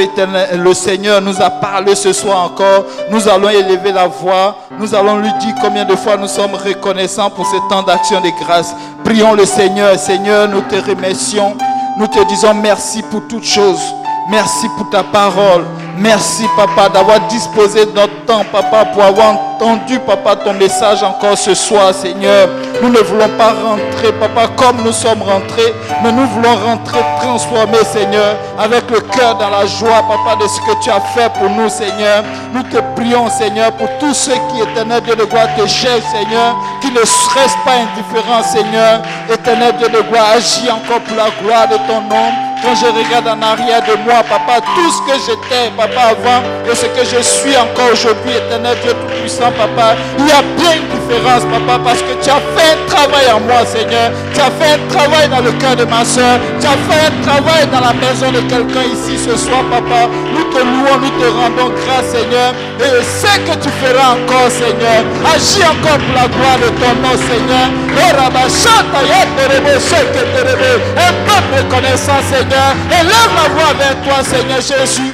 le Seigneur nous a parlé ce soir encore. Nous allons élever la voix. Nous allons lui dire combien de fois nous sommes reconnaissants pour ce temps d'action de grâce. Prions le Seigneur. Seigneur, nous te remercions. Nous te disons merci pour toutes choses. Merci pour ta parole. Merci, Papa, d'avoir disposé de notre temps, Papa, pour avoir entendu, Papa, ton message encore ce soir, Seigneur. Nous ne voulons pas rentrer, Papa, comme nous sommes rentrés, mais nous voulons rentrer transformés, Seigneur, avec le cœur dans la joie, Papa, de ce que tu as fait pour nous, Seigneur. Nous te prions, Seigneur, pour tous ceux qui, éternel Dieu de gloire, te cherchent, Seigneur, qui ne restent pas indifférents, Seigneur. Éternel Dieu de gloire, agis encore pour la gloire de ton nom. Quand je regarde en arrière de moi, Papa, tout ce que j'étais, Papa, avant, et ce que je suis encore aujourd'hui, éternel Dieu Tout-Puissant, Papa, il y a bien une différence, Papa, parce que tu as fait un travail en moi, Seigneur. Tu as fait un travail dans le cœur de ma soeur. Tu as fait un travail dans la maison de quelqu'un ici ce soir, Papa. Nous te louons, nous te rendons grâce, Seigneur. Et je sais que tu feras encore, Seigneur. Agis encore pour la gloire de ton nom, Seigneur. Un peuple reconnaissant, Seigneur. Élève la voix vers toi, Seigneur Jésus.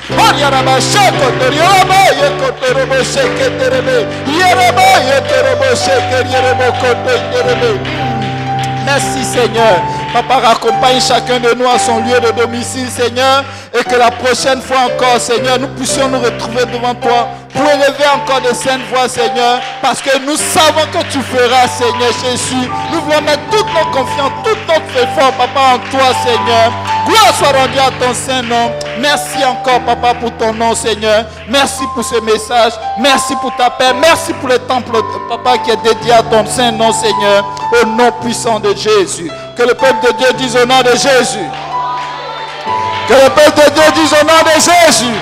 Merci, Seigneur. Papa, raccompagne chacun de nous à son lieu de domicile, Seigneur. Et que la prochaine fois encore, Seigneur, nous puissions nous retrouver devant toi pour élever encore de saintes voix, Seigneur. Parce que nous savons que tu feras, Seigneur Jésus. Nous voulons mettre toute notre confiance, tout notre effort, Papa, en toi, Seigneur. Gloire soit rendue à ton Saint-Nom. Merci encore, Papa, pour ton nom, Seigneur. Merci pour ce message. Merci pour ta paix. Merci pour le temple, Papa, qui est dédié à ton Saint-Nom, Seigneur. Au nom puissant de Jésus. Que le peuple de Dieu dise au nom de Jésus. Que le peuple de Dieu dise au nom de Jésus.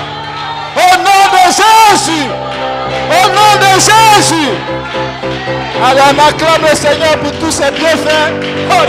Au nom de Jésus. Au nom de Jésus. Allez, on acclame le Seigneur pour tous ses bienfaits. Oh,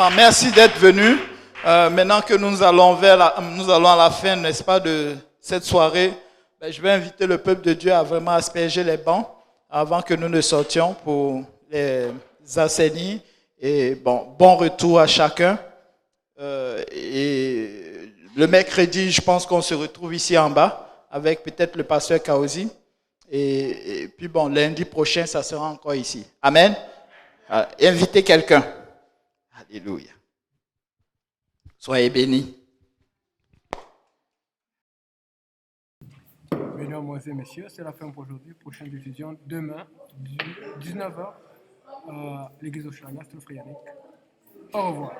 Vraiment, merci d'être venu. Maintenant que nous allons à la fin, n'est-ce pas, de cette soirée, je vais inviter le peuple de Dieu à vraiment asperger les bancs avant que nous ne sortions pour les assainir. Et bon retour à chacun. Et le mercredi, je pense qu'on se retrouve ici en bas avec peut-être le pasteur Kaozi. Et puis lundi prochain, ça sera encore ici. Amen. Invitez quelqu'un. Alléluia. Soyez bénis. Mesdames et messieurs, c'est la fin pour aujourd'hui. Prochaine diffusion demain, 19h, l'église Oceana, Stolfrianic. Au revoir.